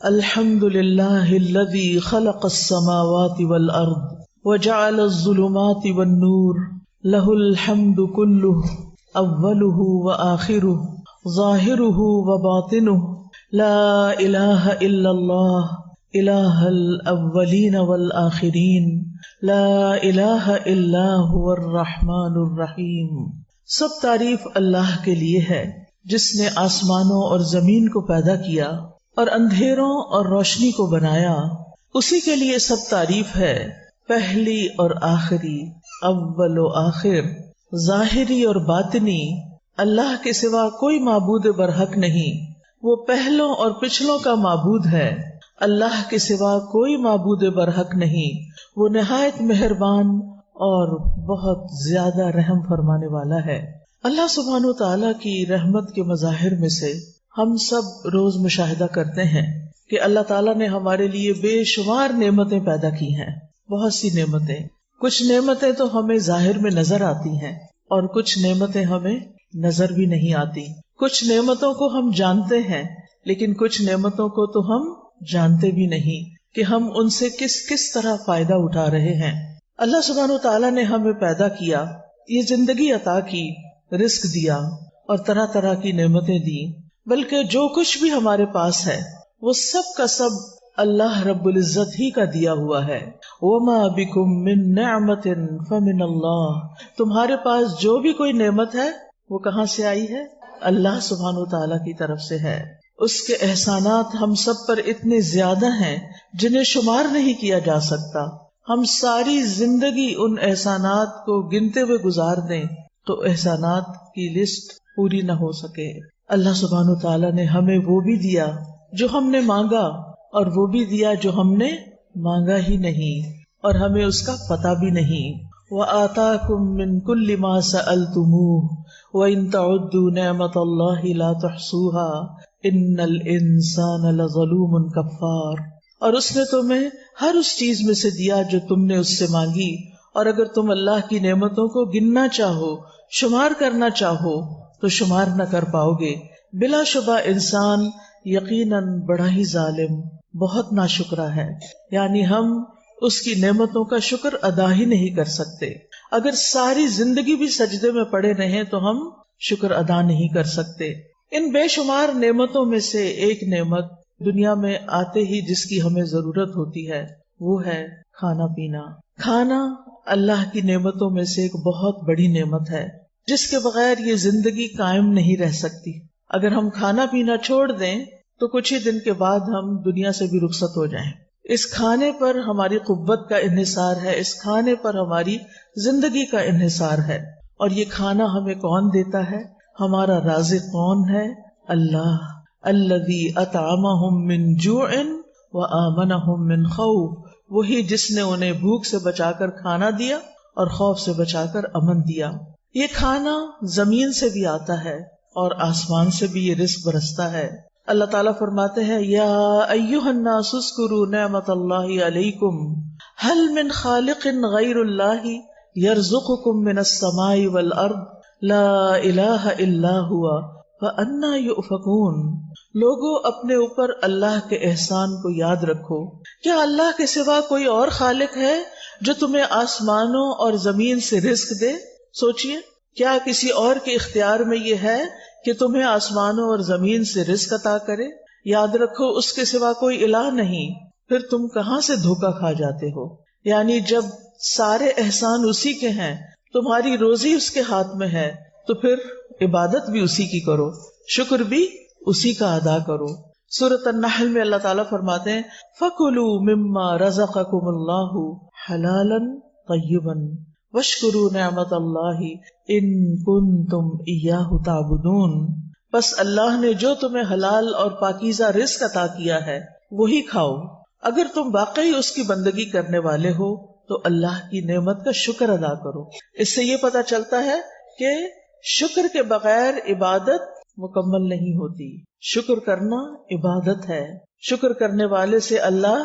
الحمد للہ الذی خلق السماوات والارض وجعل الظلمات والنور له الحمد كله اوله وآخره ظاهره وباطنه لا الہ الا اللہ الہ الاولین والآخرین لا الہ الا هو الرحمن الرحیم۔ سب تعریف اللہ کے لیے ہے جس نے آسمانوں اور زمین کو پیدا کیا اور اندھیروں اور روشنی کو بنایا۔ اسی کے لیے سب تعریف ہے، پہلی اور آخری، اول و آخر، ظاہری اور باطنی۔ اللہ کے سوا کوئی معبود برحق نہیں، وہ پہلوں اور پچھلوں کا معبود ہے۔ اللہ کے سوا کوئی معبود برحق نہیں، وہ نہایت مہربان اور بہت زیادہ رحم فرمانے والا ہے۔ اللہ سبحانہ و تعالیٰ کی رحمت کے مظاہر میں سے ہم سب روز مشاہدہ کرتے ہیں کہ اللہ تعالیٰ نے ہمارے لیے بے شمار نعمتیں پیدا کی ہیں، بہت سی نعمتیں۔ کچھ نعمتیں تو ہمیں ظاہر میں نظر آتی ہیں اور کچھ نعمتیں ہمیں نظر بھی نہیں آتی۔ کچھ نعمتوں کو ہم جانتے ہیں لیکن کچھ نعمتوں کو تو ہم جانتے بھی نہیں کہ ہم ان سے کس کس طرح فائدہ اٹھا رہے ہیں۔ اللہ سبحانہ تعالیٰ نے ہمیں پیدا کیا، یہ زندگی عطا کی، رزق دیا اور طرح طرح کی نعمتیں دی، بلکہ جو کچھ بھی ہمارے پاس ہے وہ سب کا سب اللہ رب العزت ہی کا دیا ہوا ہے۔ وَمَا بِكُم مِّن نِّعْمَةٍ فَمِنَ اللَّهِ، تمہارے پاس جو بھی کوئی نعمت ہے وہ کہاں سے آئی ہے؟ اللہ سبحانہ تعالیٰ کی طرف سے ہے۔ اس کے احسانات ہم سب پر اتنے زیادہ ہیں جنہیں شمار نہیں کیا جا سکتا۔ ہم ساری زندگی ان احسانات کو گنتے ہوئے گزار دیں تو احسانات کی لسٹ پوری نہ ہو سکے۔ اللہ سبحانہ تعالیٰ نے ہمیں وہ بھی دیا جو ہم نے مانگا اور وہ بھی دیا جو ہم نے مانگا ہی نہیں اور ہمیں اس کا پتہ بھی نہیں۔ وَآتَاكُم مِّن كُلِّ مَا سَأَلْتُمُوهُ وَإِن تَعُدُّوا نِعْمَةَ اللَّهِ لَا تُحْصُوهَا إِنَّ الْإِنسَانَ لَظَلُومٌ كَفَّارٌ، اور اس نے تمہیں ہر اس چیز میں سے دیا جو تم نے اس سے مانگی، اور اگر تم اللہ کی نعمتوں کو گننا چاہو، شمار کرنا چاہو تو شمار نہ کر پاؤ گے۔ بلا شبہ انسان یقیناً بڑا ہی ظالم، بہت ناشکرا ہے، یعنی ہم اس کی نعمتوں کا شکر ادا ہی نہیں کر سکتے۔ اگر ساری زندگی بھی سجدے میں پڑے رہیں تو ہم شکر ادا نہیں کر سکتے۔ ان بے شمار نعمتوں میں سے ایک نعمت دنیا میں آتے ہی جس کی ہمیں ضرورت ہوتی ہے وہ ہے کھانا پینا۔ کھانا اللہ کی نعمتوں میں سے ایک بہت بڑی نعمت ہے جس کے بغیر یہ زندگی قائم نہیں رہ سکتی۔ اگر ہم کھانا پینا چھوڑ دیں تو کچھ ہی دن کے بعد ہم دنیا سے بھی رخصت ہو جائیں۔ اس کھانے پر ہماری قوت کا انحصار ہے، اس کھانے پر ہماری زندگی کا انحصار ہے۔ اور یہ کھانا ہمیں کون دیتا ہے؟ ہمارا رازق کون ہے؟ اللہ، الذی اطعمہم من جوع وآمنہم من خوف، وہی جس نے انہیں بھوک سے بچا کر کھانا دیا اور خوف سے بچا کر امن دیا۔ یہ کھانا زمین سے بھی آتا ہے اور آسمان سے بھی یہ رزق برستا ہے۔ اللہ تعالیٰ فرماتے ہیں، یا ایھا الناس اذکروا نعمت اللہ علیکم ھل من خالق غیر اللہ یرزقکم من السماء والارض لا الہ الا ھو فانا یؤفکون۔ لوگوں، اپنے اوپر اللہ کے احسان کو یاد رکھو۔ کیا اللہ کے سوا کوئی اور خالق ہے جو تمہیں آسمانوں اور زمین سے رزق دے؟ سوچئے، کیا کسی اور کے اختیار میں یہ ہے کہ تمہیں آسمانوں اور زمین سے رزق عطا کرے؟ یاد رکھو، اس کے سوا کوئی الہ نہیں۔ پھر تم کہاں سے دھوکہ کھا جاتے ہو؟ یعنی جب سارے احسان اسی کے ہیں، تمہاری روزی اس کے ہاتھ میں ہے، تو پھر عبادت بھی اسی کی کرو، شکر بھی اسی کا ادا کرو۔ سورۃ النحل میں اللہ تعالیٰ فرماتے ہیں، فَكُلُوا مِمَّا رَزَقَكُمُ اللَّهُ حَلَالًا طَيِّبًا وَاشْكُرُوا نِعْمَتَ اللَّهِ إِن كُنتُمْ إِيَّاهُ تَعْبُدُونَ، بس اللہ نے جو تمہیں حلال اور پاکیزہ رزق عطا کیا ہے وہی کھاؤ، اگر تم واقعی اس کی بندگی کرنے والے ہو تو اللہ کی نعمت کا شکر ادا کرو۔ اس سے یہ پتہ چلتا ہے کہ شکر کے بغیر عبادت مکمل نہیں ہوتی۔ شکر کرنا عبادت ہے، شکر کرنے والے سے اللہ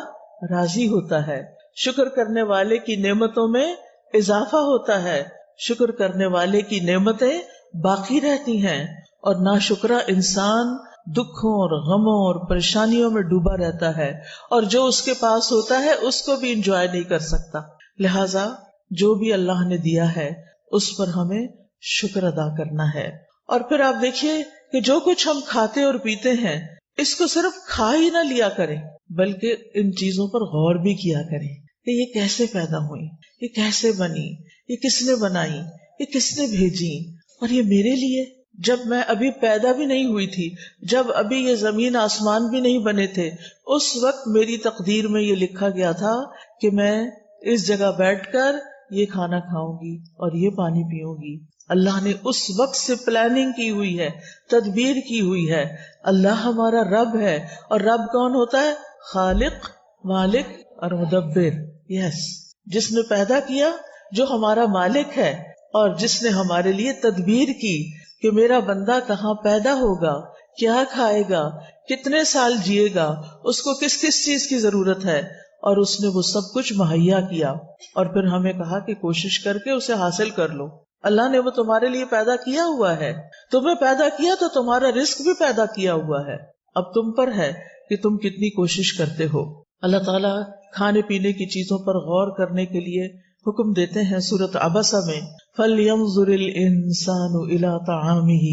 راضی ہوتا ہے، شکر کرنے والے کی نعمتوں میں اضافہ ہوتا ہے، شکر کرنے والے کی نعمتیں باقی رہتی ہیں، اور ناشکرا انسان دکھوں اور غموں اور پریشانیوں میں ڈوبا رہتا ہے، اور جو اس کے پاس ہوتا ہے اس کو بھی انجوائے نہیں کر سکتا. لہذا جو بھی اللہ نے دیا ہے اس پر ہمیں شکر ادا کرنا ہے. اور پھر آپ دیکھیے کہ جو کچھ ہم کھاتے اور پیتے ہیں اس کو صرف کھا ہی نہ لیا کریں، بلکہ ان چیزوں پر غور بھی کیا کریں کہ یہ کیسے پیدا ہوئی، یہ کیسے بنی، یہ کس نے بنائی، یہ کس نے بھیجی، اور یہ میرے لیے. جب میں ابھی پیدا بھی نہیں ہوئی تھی، جب ابھی یہ زمین آسمان بھی نہیں بنے تھے، اس وقت میری تقدیر میں یہ لکھا گیا تھا کہ میں اس جگہ بیٹھ کر یہ کھانا کھاؤں گی اور یہ پانی پیوں گی. اللہ نے اس وقت سے پلاننگ کی ہوئی ہے، تدبیر کی ہوئی ہے. اللہ ہمارا رب ہے، اور رب کون ہوتا ہے؟ خالق، مالک اور مدبر. یس، جس نے پیدا کیا، جو ہمارا مالک ہے، اور جس نے ہمارے لیے تدبیر کی کہ میرا بندہ کہاں پیدا ہوگا، کیا کھائے گا، کتنے سال جیے گا، اس کو کس کس چیز کی ضرورت ہے، اور اس نے وہ سب کچھ مہیا کیا. اور پھر ہمیں کہا کہ کوشش کر کے اسے حاصل کر لو. اللہ نے وہ تمہارے لیے پیدا کیا ہوا ہے، تمہیں پیدا کیا تو تمہارا رزق بھی پیدا کیا ہوا ہے. اب تم پر ہے کہ تم کتنی کوشش کرتے ہو. اللہ تعالیٰ کھانے پینے کی چیزوں پر غور کرنے کے لیے حکم دیتے ہیں سورۃ عبسہ میں، فَلْيَنظُرِ الْإِنسَانُ إِلَىٰ طَعَامِهِ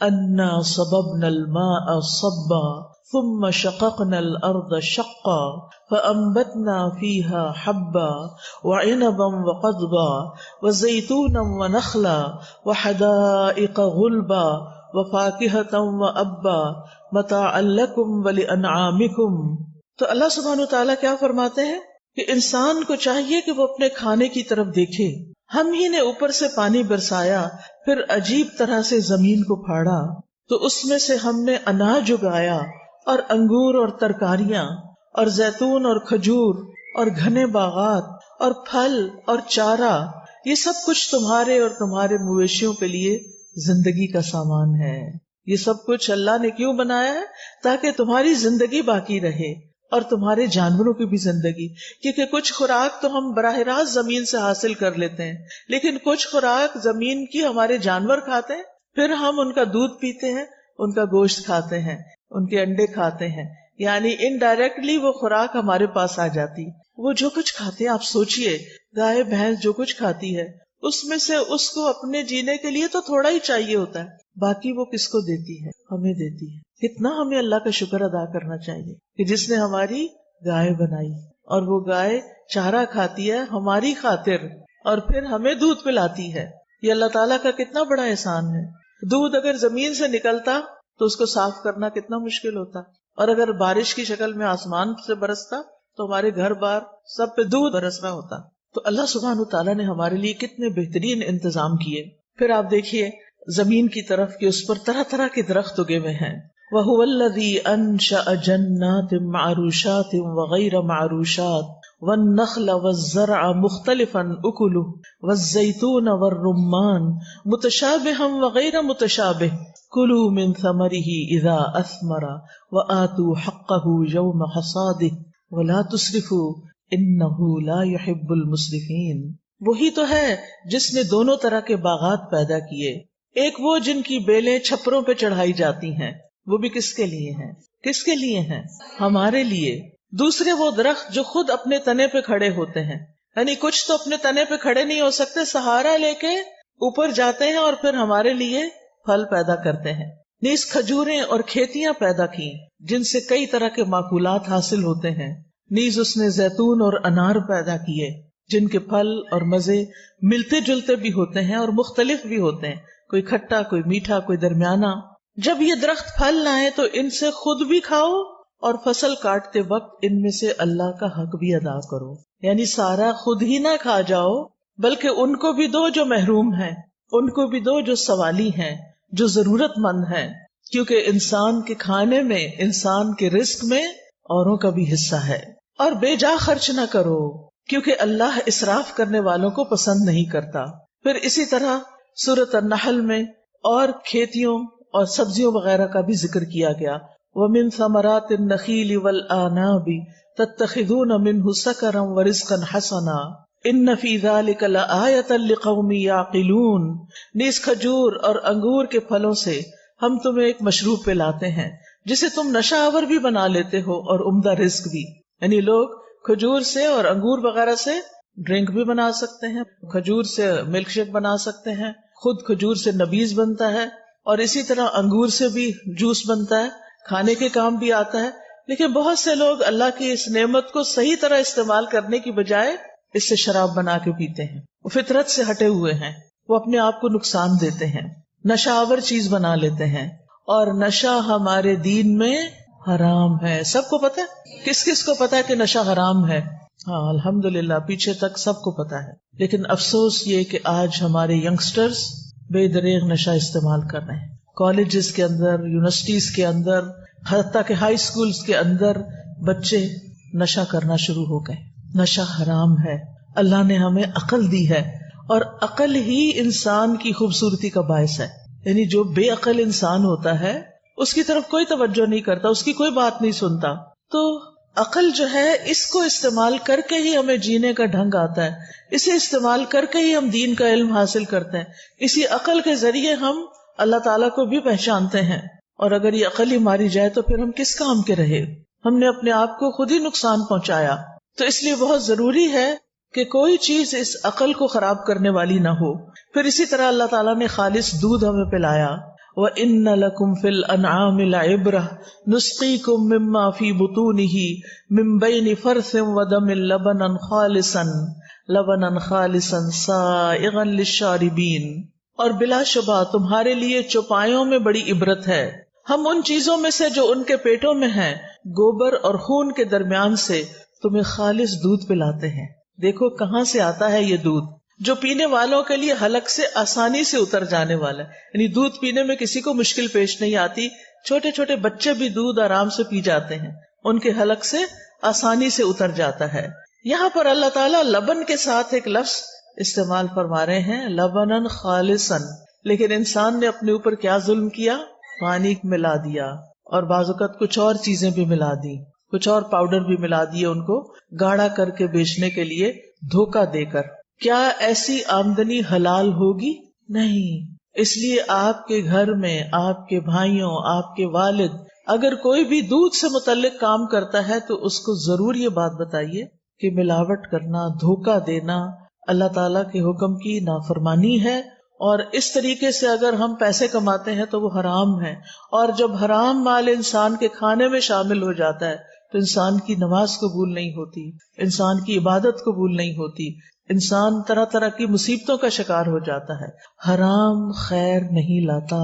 أَنَّا صَبَبْنَا الْمَاءَ صَبًّا ثُمَّ شَقَقْنَا الْأَرْضَ شَقًّا فَأَنبَتْنَا فِيهَا حَبًّا وَعِنَبًا وَقَضْبًا وَزَيْتُونًا وَنَخْلًا وَحَدَائِقَ غُلْبًا وَفَاكِهَةً وَأَبًّا مَتَاعًا لَكُمْ وَلِأَنْعَامِكُمْ. تو اللہ سبحانہ وتعالیٰ کیا فرماتے ہیں کہ انسان کو چاہیے کہ وہ اپنے کھانے کی طرف دیکھے. ہم ہی نے اوپر سے پانی برسایا، پھر عجیب طرح سے زمین کو پھاڑا تو اس میں سے ہم نے اناج اگایا، اور انگور اور ترکاریاں اور زیتون اور کھجور اور گھنے باغات اور پھل اور چارہ. یہ سب کچھ تمہارے اور تمہارے مویشیوں کے لیے زندگی کا سامان ہے. یہ سب کچھ اللہ نے کیوں بنایا ہے؟ تاکہ تمہاری زندگی باقی رہے اور تمہارے جانوروں کی بھی زندگی. کیونکہ کچھ خوراک تو ہم براہ راست زمین سے حاصل کر لیتے ہیں، لیکن کچھ خوراک زمین کی ہمارے جانور کھاتے ہیں، پھر ہم ان کا دودھ پیتے ہیں، ان کا گوشت کھاتے ہیں، ان کے انڈے کھاتے ہیں. یعنی انڈائریکٹلی وہ خوراک ہمارے پاس آ جاتی. وہ جو کچھ کھاتے ہیں، آپ سوچئے گائے بھینس جو کچھ کھاتی ہے اس میں سے اس کو اپنے جینے کے لیے تو تھوڑا ہی چاہیے ہوتا ہے، باقی وہ کس کو دیتی ہے؟ ہمیں دیتی ہے. کتنا ہمیں اللہ کا شکر ادا کرنا چاہیے کہ جس نے ہماری گائے بنائی، اور وہ گائے چارہ کھاتی ہے ہماری خاطر، اور پھر ہمیں دودھ پلاتی ہے. یہ اللہ تعالیٰ کا کتنا بڑا احسان ہے. دودھ اگر زمین سے نکلتا تو اس کو صاف کرنا کتنا مشکل ہوتا، اور اگر بارش کی شکل میں آسمان سے برستا تو ہمارے گھر بار سب پہ دودھ برس رہا ہوتا. تو اللہ سبحانہ تعالیٰ نے ہمارے لیے کتنے بہترین انتظام کیے. پھر آپ دیکھیے زمین کی طرف کہ اس پر طرح طرح کے درخت اگے ہوئے ہیں. وَهُوَ الَّذِي أَنشَأَ جَنَّاتٍ مَّعْرُوشَاتٍ وَغَيْرَ مَعْرُوشَاتٍ وَالنَّخْلَ وَالزَّرْعَ مُخْتَلِفًا أُكُلُهُ وَالزَّيْتُونَ وَالرُّمَّانَ مُتَشَابِهًا وَغَيْرَ مُتَشَابِهٍ كُلُوا مِن ثَمَرِهِ إِذَا أَثْمَرَ وَآتُوا حَقَّهُ يَوْمَ حَصَادِهِ وَلَا تُسْرِفُوا إِنَّهُ لَا يُحِبُّ الْمُسْرِفِينَ. وہی تو ہے جس نے دونوں طرح کے باغات پیدا کیے. ایک وہ جن کی بیلیں چھپروں پہ چڑھائی جاتی ہیں، وہ بھی کس کے لیے ہیں؟ کس کے لیے ہیں؟ ہمارے لیے. دوسرے وہ درخت جو خود اپنے تنے پہ کھڑے ہوتے ہیں، یعنی کچھ تو اپنے تنے پہ کھڑے نہیں ہو سکتے، سہارا لے کے اوپر جاتے ہیں اور پھر ہمارے لیے پھل پیدا کرتے ہیں. نیز کھجوریں اور کھیتیاں پیدا کی جن سے کئی طرح کے معقولات حاصل ہوتے ہیں. نیز اس نے زیتون اور انار پیدا کیے جن کے پھل اور مزے ملتے جلتے بھی ہوتے ہیں اور مختلف بھی ہوتے ہیں، کوئی کھٹا، کوئی میٹھا، کوئی درمیانہ. جب یہ درخت پھل لائیں تو ان سے خود بھی کھاؤ، اور فصل کاٹتے وقت ان میں سے اللہ کا حق بھی ادا کرو. یعنی سارا خود ہی نہ کھا جاؤ، بلکہ ان کو بھی دو جو محروم ہیں، ان کو بھی دو جو سوالی ہیں، جو ضرورت مند ہیں. کیونکہ انسان کے کھانے میں، انسان کے رزق میں اوروں کا بھی حصہ ہے. اور بے جا خرچ نہ کرو، کیونکہ اللہ اسراف کرنے والوں کو پسند نہیں کرتا. پھر اسی طرح سورۃ النحل میں اور کھیتیوں اور سبزیوں وغیرہ کا بھی ذکر کیا گیا. وَمِن ثَمَرَاتِ النَّخِيلِ وَالْأَعْنَابِ تَتَّخِذُونَ مِنْهُ سَكَرًا وَرِزْقًا حَسَنًا إِنَّ فِي ذَلِكَ لَآيَةً لِقَوْمٍ يَعْقِلُونَ. نیز کھجور اور انگور کے پھلوں سے ہم تمہیں ایک مشروب پلاتے ہیں جسے تم نشہ آور بھی بنا لیتے ہو اور عمدہ رزق بھی. یعنی لوگ کھجور سے اور انگور وغیرہ سے ڈرنک بھی بنا سکتے ہیں، کھجور سے ملک شیک بنا سکتے ہیں، خود کھجور سے نبیذ بنتا ہے، اور اسی طرح انگور سے بھی جوس بنتا ہے، کھانے کے کام بھی آتا ہے. لیکن بہت سے لوگ اللہ کی اس نعمت کو صحیح طرح استعمال کرنے کی بجائے اس سے شراب بنا کے پیتے ہیں. وہ فطرت سے ہٹے ہوئے ہیں، وہ اپنے آپ کو نقصان دیتے ہیں، نشہ آور چیز بنا لیتے ہیں. اور نشہ ہمارے دین میں حرام ہے. سب کو پتا ہے؟ کس کس کو پتا ہے کہ نشہ حرام ہے؟ ہاں الحمدللہ پیچھے تک سب کو پتا ہے. لیکن افسوس یہ کہ آج ہمارے ینگسٹرز بے دریغ نشہ استعمال کر رہے ہیں. کالجز کے اندر، یونیورسٹیز کے اندر، حتیٰ کہ ہائی اسکولز کے اندر بچے نشہ کرنا شروع ہو گئے. نشہ حرام ہے. اللہ نے ہمیں عقل دی ہے، اور عقل ہی انسان کی خوبصورتی کا باعث ہے. یعنی جو بے عقل انسان ہوتا ہے اس کی طرف کوئی توجہ نہیں کرتا، اس کی کوئی بات نہیں سنتا. تو عقل جو ہے اس کو استعمال کر کے ہی ہمیں جینے کا ڈھنگ آتا ہے، اسے استعمال کر کے ہی ہم دین کا علم حاصل کرتے ہیں. اسی عقل کے ذریعے ہم اللہ تعالیٰ کو بھی پہچانتے ہیں. اور اگر یہ عقل ہی ماری جائے تو پھر ہم کس کام کے رہے؟ ہم نے اپنے آپ کو خود ہی نقصان پہنچایا. تو اس لیے بہت ضروری ہے کہ کوئی چیز اس عقل کو خراب کرنے والی نہ ہو. پھر اسی طرح اللہ تعالیٰ نے خالص دودھ ہمیں پلایا. وَإِنَّ لَكُمْ فِي الْأَنْعَامِ لَعِبْرَةً نُسْقِيكُم مِّمَّا فِي بُطُونِهِ مِن بَيْنِ فَرْثٍ وَدَمٍ لَبَنًا خَالِصًا سَائِغًا لِلشَّارِبِينَ. اور بلا شبہ تمہارے لیے چوپایوں میں بڑی عبرت ہے. ہم ان چیزوں میں سے جو ان کے پیٹوں میں ہیں، گوبر اور خون کے درمیان سے تمہیں خالص دودھ پلاتے ہیں. دیکھو کہاں سے آتا ہے یہ دودھ، جو پینے والوں کے لیے حلق سے آسانی سے اتر جانے والا ہے. یعنی دودھ پینے میں کسی کو مشکل پیش نہیں آتی. چھوٹے چھوٹے بچے بھی دودھ آرام سے پی جاتے ہیں، ان کے حلق سے آسانی سے اتر جاتا ہے. یہاں پر اللہ تعالیٰ لبن کے ساتھ ایک لفظ استعمال فرما رہے ہیں، لبناً خالصاً. لیکن انسان نے اپنے اوپر کیا ظلم کیا؟ پانی ملا دیا، اور بعض اوقات کچھ اور چیزیں بھی ملا دی، کچھ اور پاؤڈر بھی ملا دیے ان کو گاڑھا کر کے بیچنے کے لیے دھوکہ دے کر. کیا ایسی آمدنی حلال ہوگی؟ نہیں. اس لیے آپ کے گھر میں آپ کے بھائیوں، آپ کے والد اگر کوئی بھی دودھ سے متعلق کام کرتا ہے تو اس کو ضرور یہ بات بتائیے کہ ملاوٹ کرنا، دھوکہ دینا اللہ تعالیٰ کے حکم کی نافرمانی ہے. اور اس طریقے سے اگر ہم پیسے کماتے ہیں تو وہ حرام ہے. اور جب حرام مال انسان کے کھانے میں شامل ہو جاتا ہے تو انسان کی نماز قبول نہیں ہوتی، انسان کی عبادت قبول نہیں ہوتی، انسان طرح طرح کی مصیبتوں کا شکار ہو جاتا ہے. حرام خیر نہیں لاتا،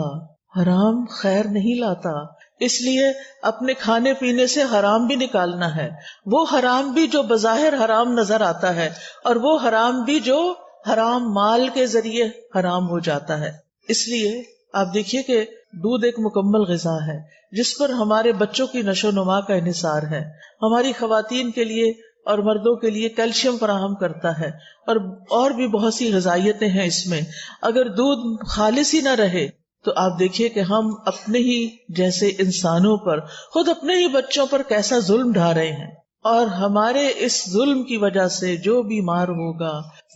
حرام خیر نہیں لاتا. اس لیے اپنے کھانے پینے سے حرام بھی نکالنا ہے. وہ حرام بھی جو بظاہر حرام نظر آتا ہے، اور وہ حرام بھی جو حرام مال کے ذریعے حرام ہو جاتا ہے. اس لیے آپ دیکھیے کہ دودھ ایک مکمل غذا ہے جس پر ہمارے بچوں کی نشو و نما کا انحصار ہے. ہماری خواتین کے لیے اور مردوں کے لیے کیلشیم فراہم کرتا ہے، اور بھی بہت سی غذائیتیں ہیں اس میں. اگر دودھ خالص ہی نہ رہے تو آپ دیکھیے کہ ہم اپنے ہی جیسے انسانوں پر، خود اپنے ہی بچوں پر کیسا ظلم ڈھا رہے ہیں. اور ہمارے اس ظلم کی وجہ سے جو بیمار ہوگا،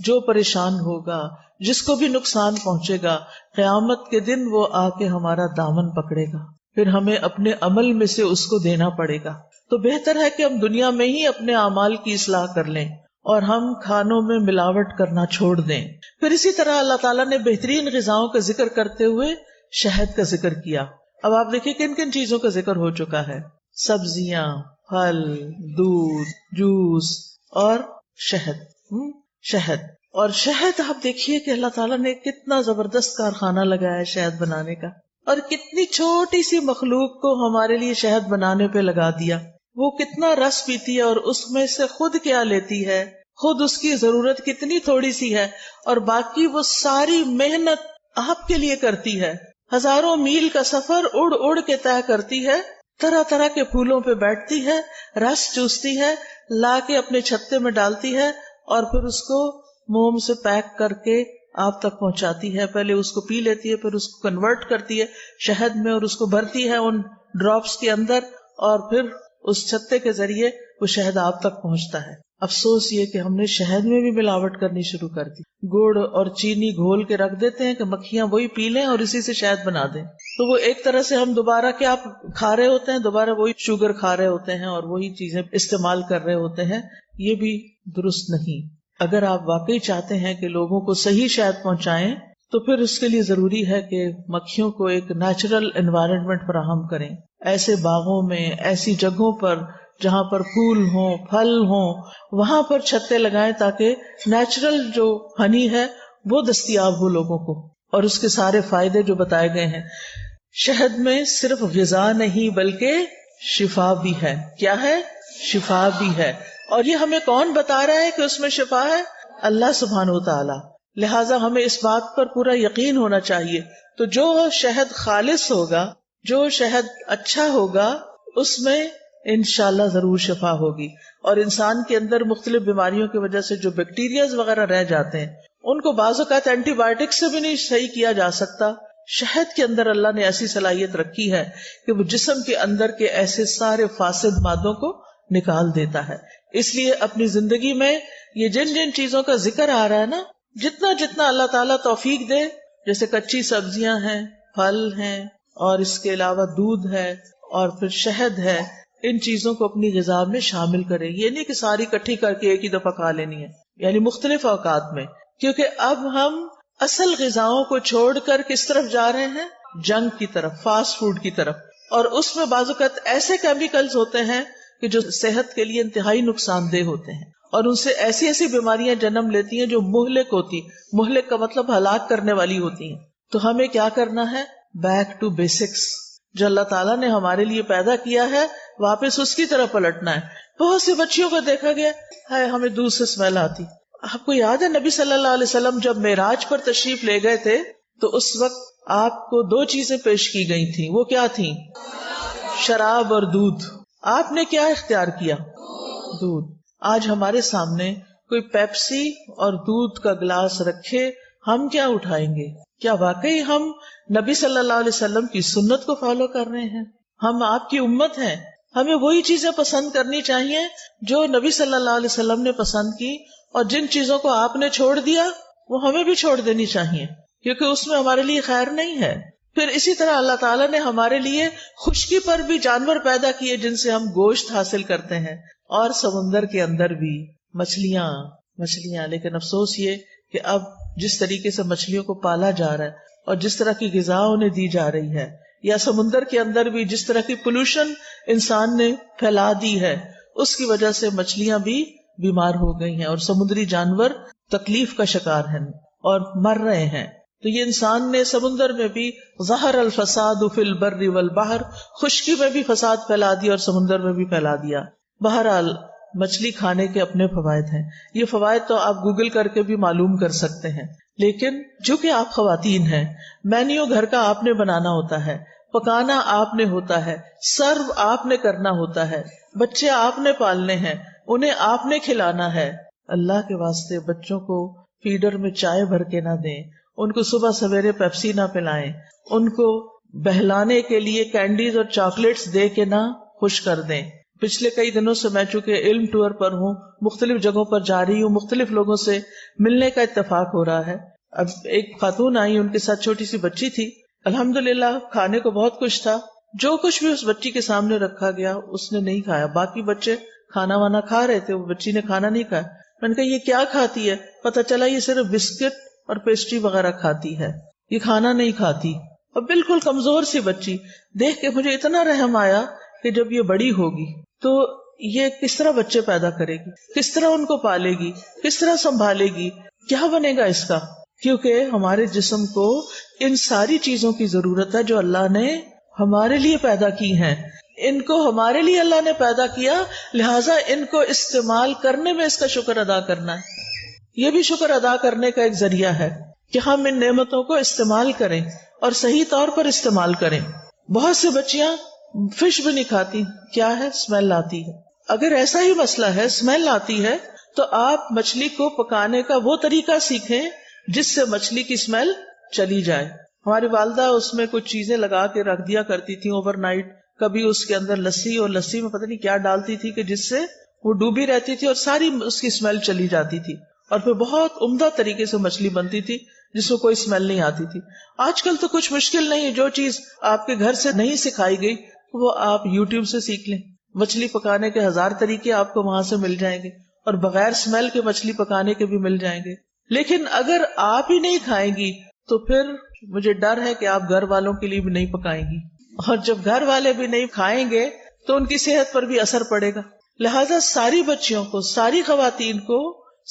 جو پریشان ہوگا، جس کو بھی نقصان پہنچے گا، قیامت کے دن وہ آ کے ہمارا دامن پکڑے گا، پھر ہمیں اپنے عمل میں سے اس کو دینا پڑے گا. تو بہتر ہے کہ ہم دنیا میں ہی اپنے اعمال کی اصلاح کر لیں اور ہم کھانوں میں ملاوٹ کرنا چھوڑ دیں. پھر اسی طرح اللہ تعالیٰ نے بہترین غذاؤں کا ذکر کرتے ہوئے شہد کا ذکر کیا. اب آپ دیکھیں کن کن چیزوں کا ذکر ہو چکا ہے: سبزیاں، پھل، دودھ، جوس اور شہد. شہد اور شہد آپ دیکھیے کہ اللہ تعالیٰ نے کتنا زبردست کارخانہ لگایا ہے شہد بنانے کا، اور کتنی چھوٹی سی مخلوق کو ہمارے لیے شہد بنانے پہ لگا دیا. وہ کتنا رس پیتی ہے اور اس میں سے خود کیا لیتی ہے، خود اس کی ضرورت کتنی تھوڑی سی ہے، اور باقی وہ ساری محنت آپ کے لیے کرتی ہے. ہزاروں میل کا سفر اڑ اڑ کے طے کرتی ہے، طرح طرح کے پھولوں پہ بیٹھتی ہے، رس چوستی ہے، لا کے اپنے چھتے میں ڈالتی ہے، اور پھر اس کو موم سے پیک کر کے آپ تک پہنچاتی ہے. پہلے اس کو پی لیتی ہے، پھر اس کو کنورٹ کرتی ہے شہد میں اور اس کو بھرتی ہے ان ڈراپس کے اندر، اور پھر اس چھتے کے ذریعے وہ شہد آپ تک پہنچتا ہے. افسوس یہ کہ ہم نے شہد میں بھی ملاوٹ کرنی شروع کر دی. گڑ اور چینی گھول کے رکھ دیتے ہیں کہ مکھیاں وہی پی لیں اور اسی سے شہد بنا دیں. تو وہ ایک طرح سے ہم دوبارہ کیا کھا رہے ہوتے ہیں، دوبارہ وہی شوگر کھا رہے ہوتے ہیں اور وہی چیزیں استعمال کر رہے ہوتے ہیں. یہ بھی درست نہیں. اگر آپ واقعی چاہتے ہیں کہ لوگوں کو صحیح شہد پہنچائیں تو پھر اس کے لیے ضروری ہے کہ مکھیوں کو ایک نیچرل انوائرمنٹ فراہم کریں. ایسے باغوں میں، ایسی جگہوں پر جہاں پر پھول ہوں، پھل ہوں، وہاں پر چھتے لگائیں تاکہ نیچرل جو ہنی ہے وہ دستیاب ہو لوگوں کو، اور اس کے سارے فائدے جو بتائے گئے ہیں. شہد میں صرف غذا نہیں بلکہ شفا بھی ہے. کیا ہے؟ شفا بھی ہے. اور یہ ہمیں کون بتا رہا ہے کہ اس میں شفا ہے؟ اللہ سبحانہ و تعالی. لہٰذا ہمیں اس بات پر پورا یقین ہونا چاہیے. تو جو شہد خالص ہوگا، جو شہد اچھا ہوگا، اس میں انشاءاللہ ضرور شفا ہوگی. اور انسان کے اندر مختلف بیماریوں کی وجہ سے جو بیکٹیریاز وغیرہ رہ جاتے ہیں ان کو بعض اوقات اینٹی بایوٹک سے بھی نہیں صحیح کیا جا سکتا. شہد کے اندر اللہ نے ایسی صلاحیت رکھی ہے کہ وہ جسم کے اندر کے ایسے سارے فاسد مادوں کو نکال دیتا ہے. اس لیے اپنی زندگی میں یہ جن جن چیزوں کا ذکر آ رہا ہے نا، جتنا جتنا اللہ تعالیٰ توفیق دے، جیسے کچی سبزیاں ہیں، پھل ہیں، اور اس کے علاوہ دودھ ہے اور پھر شہد ہے، ان چیزوں کو اپنی غذا میں شامل کریں. یہ نہیں کہ ساری اکٹھی کر کے ایک ہی دفعہ کھا لینی ہے، یعنی مختلف اوقات میں. کیونکہ اب ہم اصل غذاؤں کو چھوڑ کر کس طرف جا رہے ہیں؟ جنک کی طرف، فاسٹ فوڈ کی طرف. اور اس میں بعض اوقات ایسے کیمیکلز ہوتے ہیں کہ جو صحت کے لیے انتہائی نقصان دہ ہوتے ہیں، اور ان سے ایسی ایسی بیماریاں جنم لیتی ہیں جو مہلک ہوتی. مہلک کا مطلب ہلاک کرنے والی ہوتی ہیں. تو ہمیں کیا کرنا ہے؟ Back to basics. جو اللہ تعالیٰ نے ہمارے لیے پیدا کیا ہے واپس اس کی طرف پلٹنا ہے. بہت سی بچیوں کو دیکھا گیا ہے ہمیں دودھ سے اسمیل آتی. آپ کو یاد ہے نبی صلی اللہ علیہ وسلم جب معراج پر تشریف لے گئے تھے تو اس وقت آپ کو 2 چیزیں پیش کی گئی تھیں. وہ کیا تھیں؟ شراب اور دودھ. آپ نے کیا اختیار کیا؟ دودھ. آج ہمارے سامنے کوئی پیپسی اور دودھ کا گلاس رکھے، ہم کیا اٹھائیں گے؟ کیا واقعی ہم نبی صلی اللہ علیہ وسلم کی سنت کو فالو کر رہے ہیں؟ ہم آپ کی امت ہیں، ہمیں وہی چیزیں پسند کرنی چاہیے جو نبی صلی اللہ علیہ وسلم نے پسند کی، اور جن چیزوں کو آپ نے چھوڑ دیا وہ ہمیں بھی چھوڑ دینی چاہیے، کیونکہ اس میں ہمارے لیے خیر نہیں ہے. پھر اسی طرح اللہ تعالیٰ نے ہمارے لیے خشکی پر بھی جانور پیدا کیے جن سے ہم گوشت حاصل کرتے ہیں، اور سمندر کے اندر بھی مچھلیاں. لیکن افسوس یہ کہ اب جس طریقے سے مچھلیوں کو پالا جا رہا ہے اور جس طرح کی غذا انہیں دی جا رہی ہے، یا سمندر کے اندر بھی جس طرح کی پولوشن انسان نے پھیلا دی ہے، اس کی وجہ سے مچھلیاں بھی بیمار ہو گئی ہیں اور سمندری جانور تکلیف کا شکار ہیں اور مر رہے ہیں. تو یہ انسان نے سمندر میں بھی ظہر الفساد فی البر والبحر، خشکی میں بھی فساد پھیلا دیا اور سمندر میں بھی پھیلا دیا. بہرحال مچھلی کھانے کے اپنے فوائد ہیں. یہ فوائد تو آپ گوگل کر کے بھی معلوم کر سکتے ہیں. لیکن جو کہ آپ خواتین ہیں، مینیو گھر کا آپ نے بنانا ہوتا ہے، پکانا آپ نے ہوتا ہے، سرو آپ نے کرنا ہوتا ہے، بچے آپ نے پالنے ہیں، انہیں آپ نے کھلانا ہے. اللہ کے واسطے بچوں کو فیڈر میں چائے بھر کے نہ دیں، ان کو صبح سویرے پیپسی نہ پلائیں، ان کو بہلانے کے لیے کینڈیز اور چاکلیٹس دے کے نہ خوش کر دیں. پچھلے کئی دنوں سے میں چونکہ علم ٹور پر ہوں، مختلف جگہوں پر جا رہی ہوں، مختلف لوگوں سے ملنے کا اتفاق ہو رہا ہے. اب ایک خاتون آئی، ان کے ساتھ چھوٹی سی بچی تھی. الحمدللہ کھانے کو بہت کچھ تھا، جو کچھ بھی اس بچی کے سامنے رکھا گیا اس نے نہیں کھایا. باقی بچے کھانا وانا کھا رہے تھے، وہ بچی نے کھانا نہیں کھایا. میں نے کہا یہ کیا کھاتی ہے؟ پتہ چلا یہ صرف بسکٹ اور پیسٹری وغیرہ کھاتی ہے، یہ کھانا نہیں کھاتی. اور بالکل کمزور سی بچی. دیکھ کے مجھے اتنا رحم آیا کہ جب یہ بڑی ہوگی تو یہ کس طرح بچے پیدا کرے گی، کس طرح ان کو پالے گی، کس طرح سنبھالے گی، کیا بنے گا اس کا. کیونکہ ہمارے جسم کو ان ساری چیزوں کی ضرورت ہے جو اللہ نے ہمارے لیے پیدا کی ہیں. ان کو ہمارے لیے اللہ نے پیدا کیا، لہٰذا ان کو استعمال کرنے میں اس کا شکر ادا کرنا ہے. یہ بھی شکر ادا کرنے کا ایک ذریعہ ہے کہ ہم ان نعمتوں کو استعمال کریں اور صحیح طور پر استعمال کریں. بہت سی بچیاں فش بھی نہیں کھاتی. کیا ہے؟ اسمیل آتی ہے. اگر ایسا ہی مسئلہ ہے، اسمیل آتی ہے، تو آپ مچھلی کو پکانے کا وہ طریقہ سیکھیں جس سے مچھلی کی اسمیل چلی جائے. ہماری والدہ اس میں کچھ چیزیں لگا کے رکھ دیا کرتی تھی اوور نائٹ. کبھی اس کے اندر لسی، اور لسی میں پتہ نہیں کیا ڈالتی تھی کہ جس سے وہ ڈوبی رہتی تھی اور ساری اس کی اسمیل چلی جاتی تھی، اور پھر بہت عمدہ طریقے سے مچھلی بنتی تھی جس کو کوئی اسمیل نہیں آتی تھی. آج کل تو کچھ مشکل نہیں ہے، جو چیز آپ کے گھر سے نہیں سکھائی گئی وہ آپ یوٹیوب سے سیکھ لیں. مچھلی پکانے کے 1000 طریقے آپ کو وہاں سے مل جائیں گے، اور بغیر اسمیل کے مچھلی پکانے کے بھی مل جائیں گے. لیکن اگر آپ ہی نہیں کھائیں گی تو پھر مجھے ڈر ہے کہ آپ گھر والوں کے لیے بھی نہیں پکائیں گی، اور جب گھر والے بھی نہیں کھائیں گے تو ان کی صحت پر بھی اثر پڑے گا. لہذا ساری بچیوں کو، ساری خواتین کو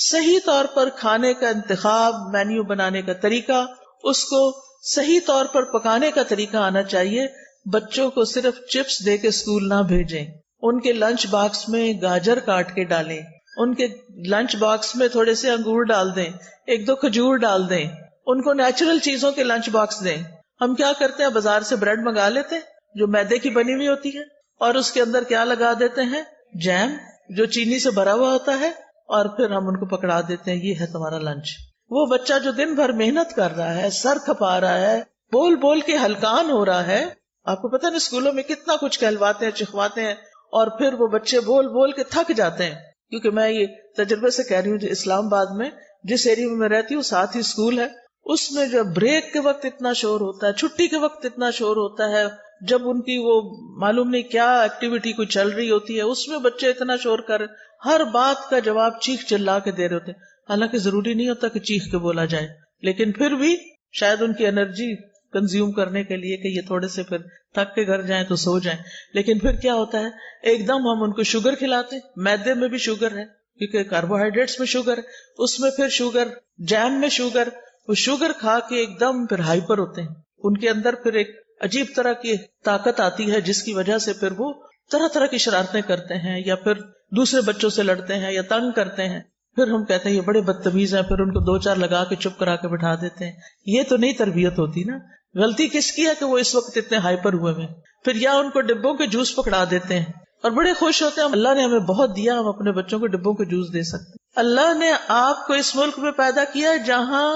صحیح طور پر کھانے کا انتخاب، مینیو بنانے کا طریقہ، اس کو صحیح طور پر پکانے کا طریقہ آنا چاہیے. بچوں کو صرف چپس دے کے اسکول نہ بھیجیں، ان کے لنچ باکس میں گاجر کاٹ کے ڈالیں، ان کے لنچ باکس میں تھوڑے سے انگور ڈال دیں، 1-2 کھجور ڈال دیں، ان کو نیچرل چیزوں کے لنچ باکس دیں. ہم کیا کرتے ہیں، بازار سے بریڈ منگا لیتے ہیں جو میدے کی بنی ہوئی ہوتی ہے، اور اس کے اندر کیا لگا دیتے ہیں، جیم جو چینی سے بھرا ہوا ہوتا ہے، اور پھر ہم ان کو پکڑا دیتے ہیں یہ ہے تمہارا لنچ. وہ بچہ جو دن بھر محنت کر رہا ہے، سر کھپا رہا ہے، بول بول کے ہلکان ہو رہا ہے، آپ کو پتہ نہیں اسکولوں میں کتنا کچھ کہلواتے ہیں، چکھواتے ہیں، اور پھر وہ بچے بول بول کے تھک جاتے ہیں. کیونکہ میں یہ تجربے سے کہہ رہی ہوں، اسلام آباد میں جس ایریا میں رہتی ہوں ساتھ ہی اسکول ہے، اس میں جو بریک کے وقت اتنا شور ہوتا ہے، چھٹی کے وقت اتنا شور ہوتا ہے، جب ان کی وہ معلوم نہیں کیا ایکٹیویٹی کوئی چل رہی ہوتی ہے، اس میں بچے اتنا شور کر ہر بات کا جواب چیخ چلا کے دے رہے ہوتے ہیں. حالانکہ ضروری نہیں ہوتا کہ چیخ کے بولا جائے، لیکن پھر بھی شاید ان کی انرجی کنزیوم کرنے کے لیے کہ یہ تھوڑے سے پھر تھک کے گھر جائیں تو سو جائیں. لیکن پھر کیا ہوتا ہے، ایک دم ہم ان کو شوگر کھلاتے، میدے میں بھی شوگر ہے کیونکہ کاربوہائیڈریٹس میں شوگر ہے، اس میں پھر شوگر، جیم میں شوگر، وہ شوگر کھا کے ایک دم پھر ہائپر ہوتے ہیں. ان کے اندر پھر ایک عجیب طرح کی طاقت آتی ہے جس کی وجہ سے پھر وہ طرح طرح کی شرارتیں کرتے ہیں، یا پھر دوسرے بچوں سے لڑتے ہیں یا تنگ کرتے ہیں. پھر ہم کہتے ہیں یہ بڑے بدتمیز ہیں، پھر ان کو 2-4 لگا کے چپ کرا کے بٹھا دیتے ہیں. یہ تو نہیں تربیت ہوتی نا. غلطی کس کی ہے کہ وہ اس وقت اتنے ہائپر ہوئے ہیں. پھر یا ان کو ڈبوں کے جوس پکڑا دیتے ہیں اور بڑے خوش ہوتے ہیں اللہ نے ہمیں بہت دیا، ہم اپنے بچوں کو ڈبوں کے جوس دے سکتے ہیں. اللہ نے آپ کو اس ملک میں پیدا کیا جہاں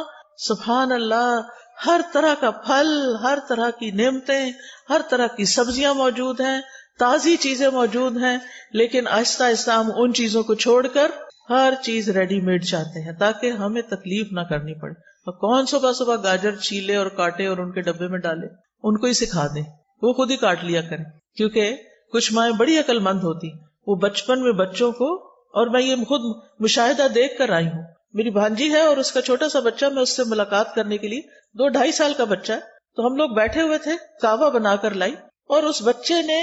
سبحان اللہ ہر طرح کا پھل، ہر طرح کی نعمتیں، ہر طرح کی سبزیاں موجود ہیں، تازی چیزیں موجود ہیں، لیکن آہستہ آہستہ ہم ان چیزوں کو چھوڑ کر ہر چیز ریڈی میڈ چاہتے ہیں تاکہ ہمیں تکلیف نہ کرنی پڑے. اور کون صبح صبح گاجر چھیلے اور کاٹے اور ان کے ڈبے میں ڈالے، ان کو ہی سکھا دیں، وہ خود ہی کاٹ لیا کریں. کیونکہ کچھ مائیں بڑی عقل مند ہوتی، وہ بچپن میں بچوں کو، اور میں یہ خود مشاہدہ دیکھ کر آئی ہوں. میری بھانجی ہے اور اس کا چھوٹا سا بچہ، میں اس سے ملاقات کرنے کے لیے 2-2.5 سال کا بچہ ہے، تو ہم لوگ بیٹھے ہوئے تھے، کہوہ بنا کر لائی، اور اس بچے نے،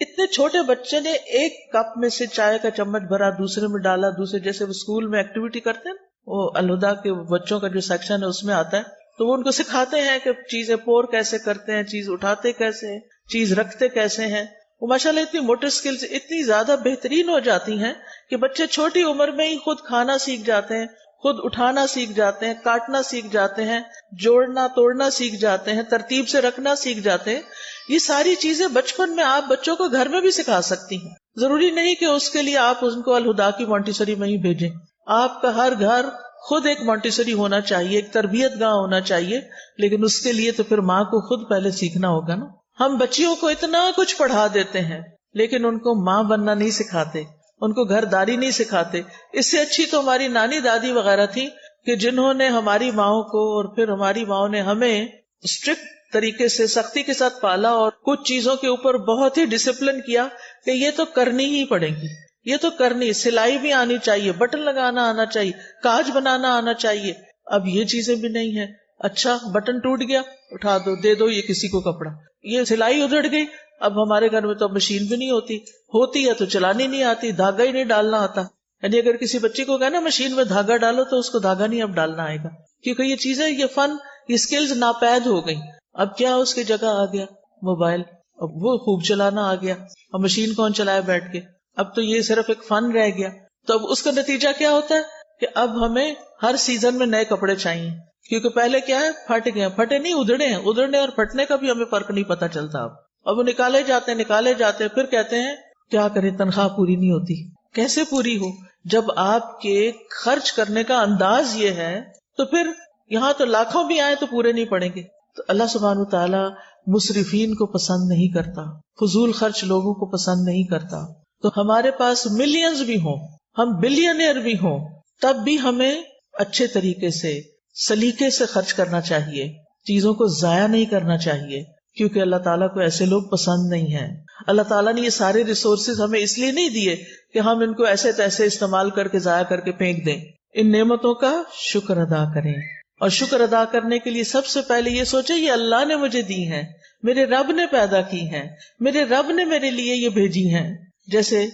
اتنے چھوٹے بچے نے ایک کپ میں سے چائے کا چمچ بھرا، دوسرے میں ڈالا، دوسرے جیسے وہ اسکول میں ایکٹیویٹی کرتے ہیں، وہ الہدا کے بچوں کا جو سیکشن ہے اس میں آتا ہے، تو وہ ان کو سکھاتے ہیں کہ چیزیں پور کیسے کرتے ہیں، چیز اٹھاتے کیسے ہیں، چیز رکھتے کیسے ہیں. وہ ماشاءاللہ اتنی موٹر سکلز اتنی زیادہ بہترین ہو جاتی ہیں کہ بچے چھوٹی عمر میں ہی خود کھانا سیکھ جاتے ہیں، خود اٹھانا سیکھ جاتے ہیں، کاٹنا سیکھ جاتے ہیں، جوڑنا توڑنا سیکھ جاتے ہیں، ترتیب سے رکھنا سیکھ جاتے ہیں. یہ ساری چیزیں بچپن میں آپ بچوں کو گھر میں بھی سکھا سکتی ہیں. ضروری نہیں کہ اس کے لیے آپ ان کو الہدا کی مونٹیسری میں ہی بھیجیں. آپ کا ہر گھر خود ایک مونٹیسری ہونا چاہیے، ایک تربیت گاہ ہونا چاہیے، لیکن اس کے لیے تو پھر ماں کو خود پہلے سیکھنا ہوگا نا. ہم بچیوں کو اتنا کچھ پڑھا دیتے ہیں لیکن ان کو ماں بننا نہیں سکھاتے، ان کو گھر داری نہیں سکھاتے. اس سے اچھی تو ہماری نانی دادی وغیرہ تھی کہ جنہوں نے ہماری ماؤں کو، اور پھر ہماری ماؤں نے ہمیں اسٹرکٹ طریقے سے سختی کے ساتھ پالا، اور کچھ چیزوں کے اوپر بہت ہی ڈسپلن کیا کہ یہ تو کرنی ہی پڑے گی، یہ تو کرنی، سلائی بھی آنی چاہیے، بٹن لگانا آنا چاہیے، کاج بنانا آنا چاہیے. اب یہ چیزیں بھی نہیں ہیں. اچھا بٹن ٹوٹ گیا، اٹھا دو، دے دو یہ کسی کو کپڑا. یہ سلائی ادھڑ گئی، اب ہمارے گھر میں تو مشین بھی نہیں ہوتی ہے تو چلانی نہیں آتی، دھاگا ہی نہیں ڈالنا آتا. یعنی اگر کسی بچی کو کہنا مشین میں دھاگا ڈالو تو اس کو دھاگا نہیں اب ڈالنا آئے گا، کیونکہ یہ چیزیں، یہ فن، یہ سکلز ناپید ہو گئی. اب کیا اس کی جگہ آ گیا موبائل، اب وہ خوب چلانا آ گیا. اب مشین کون چلائے بیٹھ کے، اب تو یہ صرف ایک فن رہ گیا. تو اب اس کا نتیجہ کیا ہوتا ہے کہ اب ہمیں ہر سیزن میں نئے کپڑے چاہیے، کیونکہ پہلے کیا ہے، پھٹ گئے، پھٹے نہیں ادھڑے ہیں، ادھڑنے اور پھٹنے کا بھی ہمیں فرق نہیں پتا چلتا. اب وہ نکالے جاتے ہیں، پھر کہتے ہیں کیا کریں تنخواہ پوری نہیں ہوتی. کیسے پوری ہو جب آپ کے خرچ کرنے کا انداز یہ ہے؟ تو پھر یہاں تو لاکھوں بھی آئے تو پورے نہیں پڑیں گے. تو اللہ سبحانہ وتعالی مصرفین کو پسند نہیں کرتا، فضول خرچ لوگوں کو پسند نہیں کرتا. تو ہمارے پاس ملینز بھی ہوں، ہم بلینئر بھی ہوں، تب بھی ہمیں اچھے طریقے سے سلیقے سے خرچ کرنا چاہیے، چیزوں کو ضائع نہیں کرنا چاہیے، کیونکہ اللہ تعالیٰ کو ایسے لوگ پسند نہیں ہیں۔ اللہ تعالیٰ نے یہ سارے ریسورسز ہمیں اس لیے نہیں دیے کہ ہم ان کو ایسے تیسے استعمال کر کے ضائع کر کے پھینک دیں۔ ان نعمتوں کا شکر ادا کریں، اور شکر ادا کرنے کے لیے سب سے پہلے یہ سوچیں یہ اللہ نے مجھے دی ہیں، میرے رب نے پیدا کی ہیں، میرے رب نے میرے لیے یہ بھیجی ہیں۔ جیسے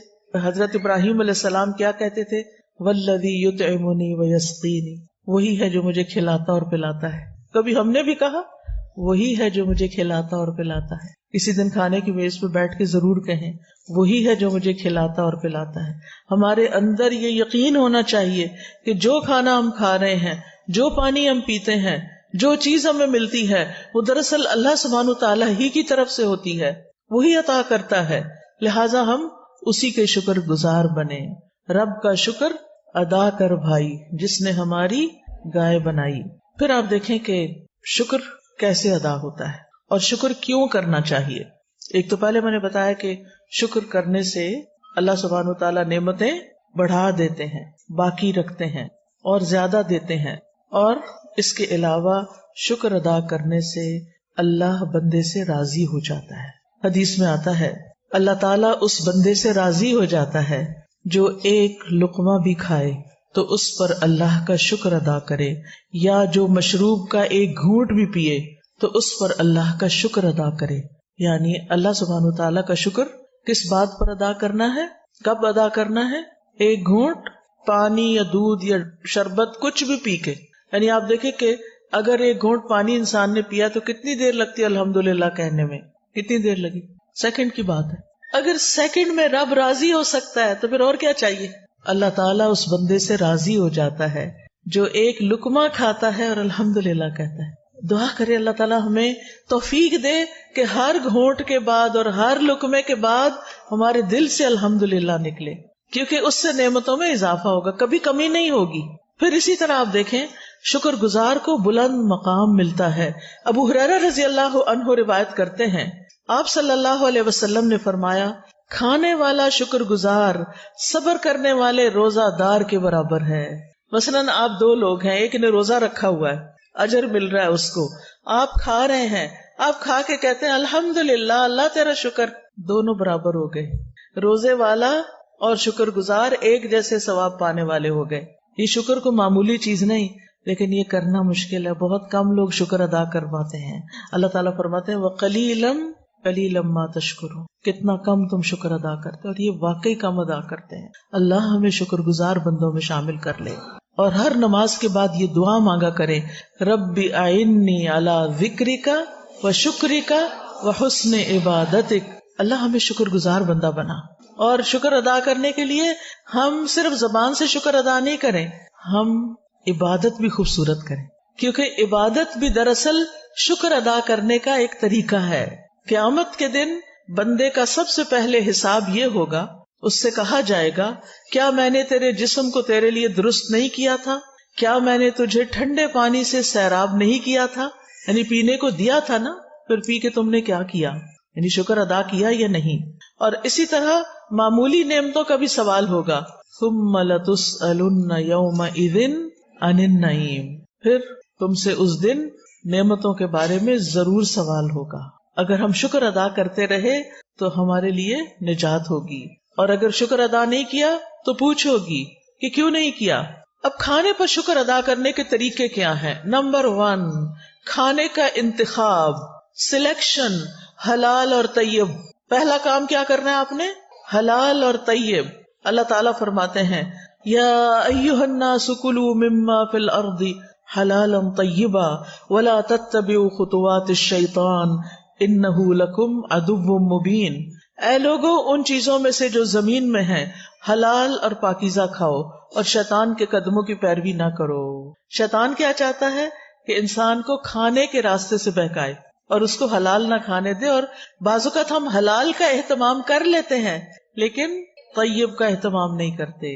حضرت ابراہیم علیہ السلام کیا کہتے تھے، والذی یطعمنی ویسقینی، وہی ہے جو مجھے کھلاتا اور پلاتا ہے۔ کبھی ہم نے بھی کہا وہی ہے جو مجھے کھلاتا اور پلاتا ہے؟ کسی دن کھانے کی میز پہ بیٹھ کے ضرور کہیں وہی ہے جو مجھے کھلاتا اور پلاتا ہے۔ ہمارے اندر یہ یقین ہونا چاہیے کہ جو کھانا ہم کھا رہے ہیں، جو پانی ہم پیتے ہیں، جو چیز ہمیں ملتی ہے، وہ دراصل اللہ سبحانہ وتعالیٰ ہی کی طرف سے ہوتی ہے، وہی عطا کرتا ہے۔ لہٰذا ہم اسی کے شکر گزار بنے۔ رب کا شکر ادا کر بھائی، جس نے ہماری گائے بنائی۔ پھر آپ دیکھیں کہ شکر کیسے ادا ہوتا ہے اور شکر کیوں کرنا چاہیے۔ ایک تو پہلے میں نے بتایا کہ شکر کرنے سے اللہ سبحانہ وتعالیٰ نعمتیں بڑھا دیتے ہیں، باقی رکھتے ہیں اور زیادہ دیتے ہیں، اور اس کے علاوہ شکر ادا کرنے سے اللہ بندے سے راضی ہو جاتا ہے۔ حدیث میں آتا ہے اللہ تعالیٰ اس بندے سے راضی ہو جاتا ہے جو ایک لقمہ بھی کھائے تو اس پر اللہ کا شکر ادا کرے، یا جو مشروب کا ایک گھونٹ بھی پیے تو اس پر اللہ کا شکر ادا کرے۔ یعنی اللہ سبحانہ تعالیٰ کا شکر کس بات پر ادا کرنا ہے، کب ادا کرنا ہے؟ ایک گھونٹ پانی یا دودھ یا شربت کچھ بھی پی کے، یعنی آپ دیکھیں کہ اگر ایک گھونٹ پانی انسان نے پیا تو کتنی دیر لگتی ہے الحمدللہ کہنے میں؟ کتنی دیر لگی؟ سیکنڈ کی بات ہے۔ اگر سیکنڈ میں رب راضی ہو سکتا ہے تو پھر اور کیا چاہیے؟ اللہ تعالیٰ اس بندے سے راضی ہو جاتا ہے جو ایک لقمہ کھاتا ہے اور الحمدللہ کہتا ہے۔ دعا کرے اللہ تعالیٰ ہمیں توفیق دے کہ ہر گھونٹ کے بعد اور ہر لقمے کے بعد ہمارے دل سے الحمدللہ نکلے، کیونکہ اس سے نعمتوں میں اضافہ ہوگا، کبھی کمی نہیں ہوگی۔ پھر اسی طرح آپ دیکھیں شکر گزار کو بلند مقام ملتا ہے۔ ابو ہریرہ رضی اللہ عنہ روایت کرتے ہیں آپ صلی اللہ علیہ وسلم نے فرمایا، کھانے والا شکر گزار صبر کرنے والے روزہ دار کے برابر ہے۔ مثلاً آپ دو لوگ ہیں، ایک نے روزہ رکھا ہوا ہے، اجر مل رہا ہے اس کو، آپ کھا رہے ہیں، آپ کھا کے کہتے ہیں الحمدللہ اللہ تیرا شکر، دونوں برابر ہو گئے۔ روزے والا اور شکر گزار ایک جیسے ثواب پانے والے ہو گئے۔ یہ شکر کو معمولی چیز نہیں، لیکن یہ کرنا مشکل ہے، بہت کم لوگ شکر ادا کر پاتے ہیں۔ اللہ تعالیٰ فرماتے ہیں وَقَلِيلًا قَلِيلًا مَا تَشْكُرُونَ، کتنا کم تم شکر ادا کرتے، اور یہ واقعی کم ادا کرتے ہیں۔ اللہ ہمیں شکر گزار بندوں میں شامل کر لے، اور ہر نماز کے بعد یہ دعا مانگا کرے، رب اعنی علی ذکرک وشکرک وحسن عبادتک۔ اللہ ہمیں شکر گزار بندہ بنا۔ اور شکر ادا کرنے کے لیے ہم صرف زبان سے شکر ادا نہیں کریں، ہم عبادت بھی خوبصورت کریں، کیونکہ عبادت بھی دراصل شکر ادا کرنے کا ایک طریقہ ہے۔ قیامت کے دن بندے کا سب سے پہلے حساب یہ ہوگا، اس سے کہا جائے گا کیا میں نے تیرے جسم کو تیرے لیے درست نہیں کیا تھا؟ کیا میں نے تجھے ٹھنڈے پانی سے سیراب نہیں کیا تھا؟ یعنی پینے کو دیا تھا نا، پھر پی کے تم نے کیا کیا؟ یعنی شکر ادا کیا یا نہیں؟ اور اسی طرح معمولی نعمتوں کا بھی سوال ہوگا، ثم لتسألن یومئذ عن النعیم، پھر تم سے اس دن نعمتوں کے بارے میں ضرور سوال ہوگا۔ اگر ہم شکر ادا کرتے رہے تو ہمارے لیے نجات ہوگی، اور اگر شکر ادا نہیں کیا تو پوچھ ہوگی کہ کیوں نہیں کیا۔ اب کھانے پر شکر ادا کرنے کے طریقے کیا ہیں؟ نمبر 1، کھانے کا انتخاب، سلیکشن، حلال اور طیب۔ پہلا کام کیا کرنا ہے آپ نے؟ حلال اور طیب۔ اللہ تعالیٰ فرماتے ہیں یا ایھا الناس کلوا مما فی الارض حلالا طیبا ولا تتبعوا خطوات الشیطان انہ لکم عدو مبین۔ اے لوگو، ان چیزوں میں سے جو زمین میں ہیں حلال اور پاکیزہ کھاؤ، اور شیطان کے قدموں کی پیروی نہ کرو۔ شیطان کیا چاہتا ہے کہ انسان کو کھانے کے راستے سے بہکائے اور اس کو حلال نہ کھانے دے، اور بعض اوقات ہم حلال کا اہتمام کر لیتے ہیں لیکن طیب کا اہتمام نہیں کرتے۔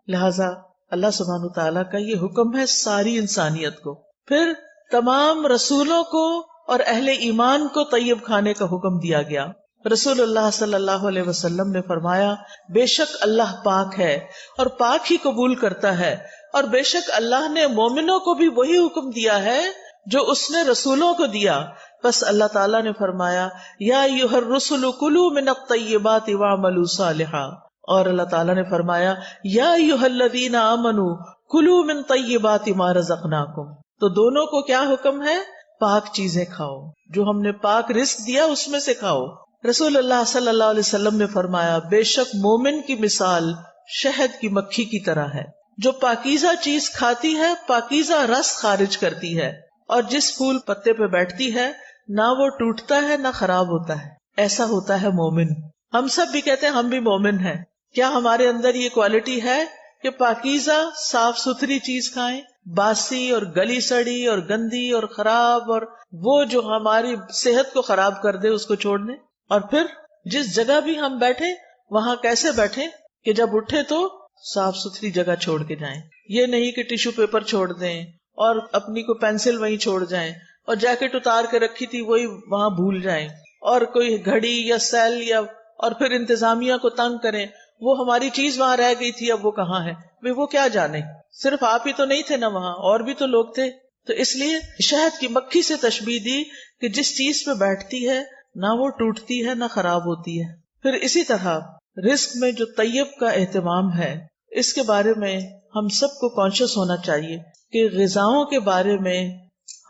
لہذا اللہ سبحانہ تعالیٰ کا یہ حکم ہے ساری انسانیت کو۔ پھر تمام رسولوں کو اور اہل ایمان کو طیب کھانے کا حکم دیا گیا۔ رسول اللہ صلی اللہ علیہ وسلم نے فرمایا بے شک اللہ پاک ہے اور پاک ہی قبول کرتا ہے، اور بے شک اللہ نے مومنوں کو بھی وہی حکم دیا ہے جو اس نے رسولوں کو دیا. بس اللہ تعالیٰ نے فرمایا یا ایھا الرسل کلوا من الطیبات واعملوا صالحا، اور اللہ تعالیٰ نے فرمایا یا ایھا الذین آمنوا کلوا من طیبات ما رزقناکم. تو دونوں کو کیا حکم ہے؟ پاک چیزیں کھاؤ، جو ہم نے پاک رزق دیا اس میں سے کھاؤ. رسول اللہ صلی اللہ علیہ وسلم نے فرمایا بے شک مومن کی مثال شہد کی مکھی کی طرح ہے، جو پاکیزہ چیز کھاتی ہے پاکیزہ رس خارج کرتی ہے، اور جس پھول پتے پہ بیٹھتی ہے نہ وہ ٹوٹتا ہے نہ خراب ہوتا ہے. ایسا ہوتا ہے مومن. ہم سب بھی کہتے ہیں ہم بھی مومن ہیں. کیا ہمارے اندر یہ کوالٹی ہے کہ پاکیزہ صاف ستھری چیز کھائیں، باسی اور گلی سڑی اور گندی اور خراب اور وہ جو ہماری صحت کو خراب کر دے اس کو چھوڑ دیں؟ اور پھر جس جگہ بھی ہم بیٹھے وہاں کیسے بیٹھیں کہ جب اٹھے تو صاف ستھری جگہ چھوڑ کے جائیں. یہ نہیں کہ ٹیشو پیپر چھوڑ دیں اور اپنی کو پینسل وہیں چھوڑ جائیں اور جیکٹ اتار کے رکھی تھی وہی وہاں بھول جائیں، اور کوئی گھڑی یا سیل یا اور پھر انتظامیہ کو تنگ کریں وہ ہماری چیز وہاں رہ گئی تھی اب وہ کہاں ہے. بھئی وہ کیا جانے، صرف آپ ہی تو نہیں تھے نا وہاں، اور بھی تو لوگ تھے. تو اس لیے شہد کی مکھی سے تشبیہ دی کہ جس چیز پہ بیٹھتی ہے نہ وہ ٹوٹتی ہے نہ خراب ہوتی ہے. پھر اسی طرح رزق میں جو طیب کا اہتمام ہے اس کے بارے میں ہم سب کو کانشیس ہونا چاہیے کہ غذاؤں کے بارے میں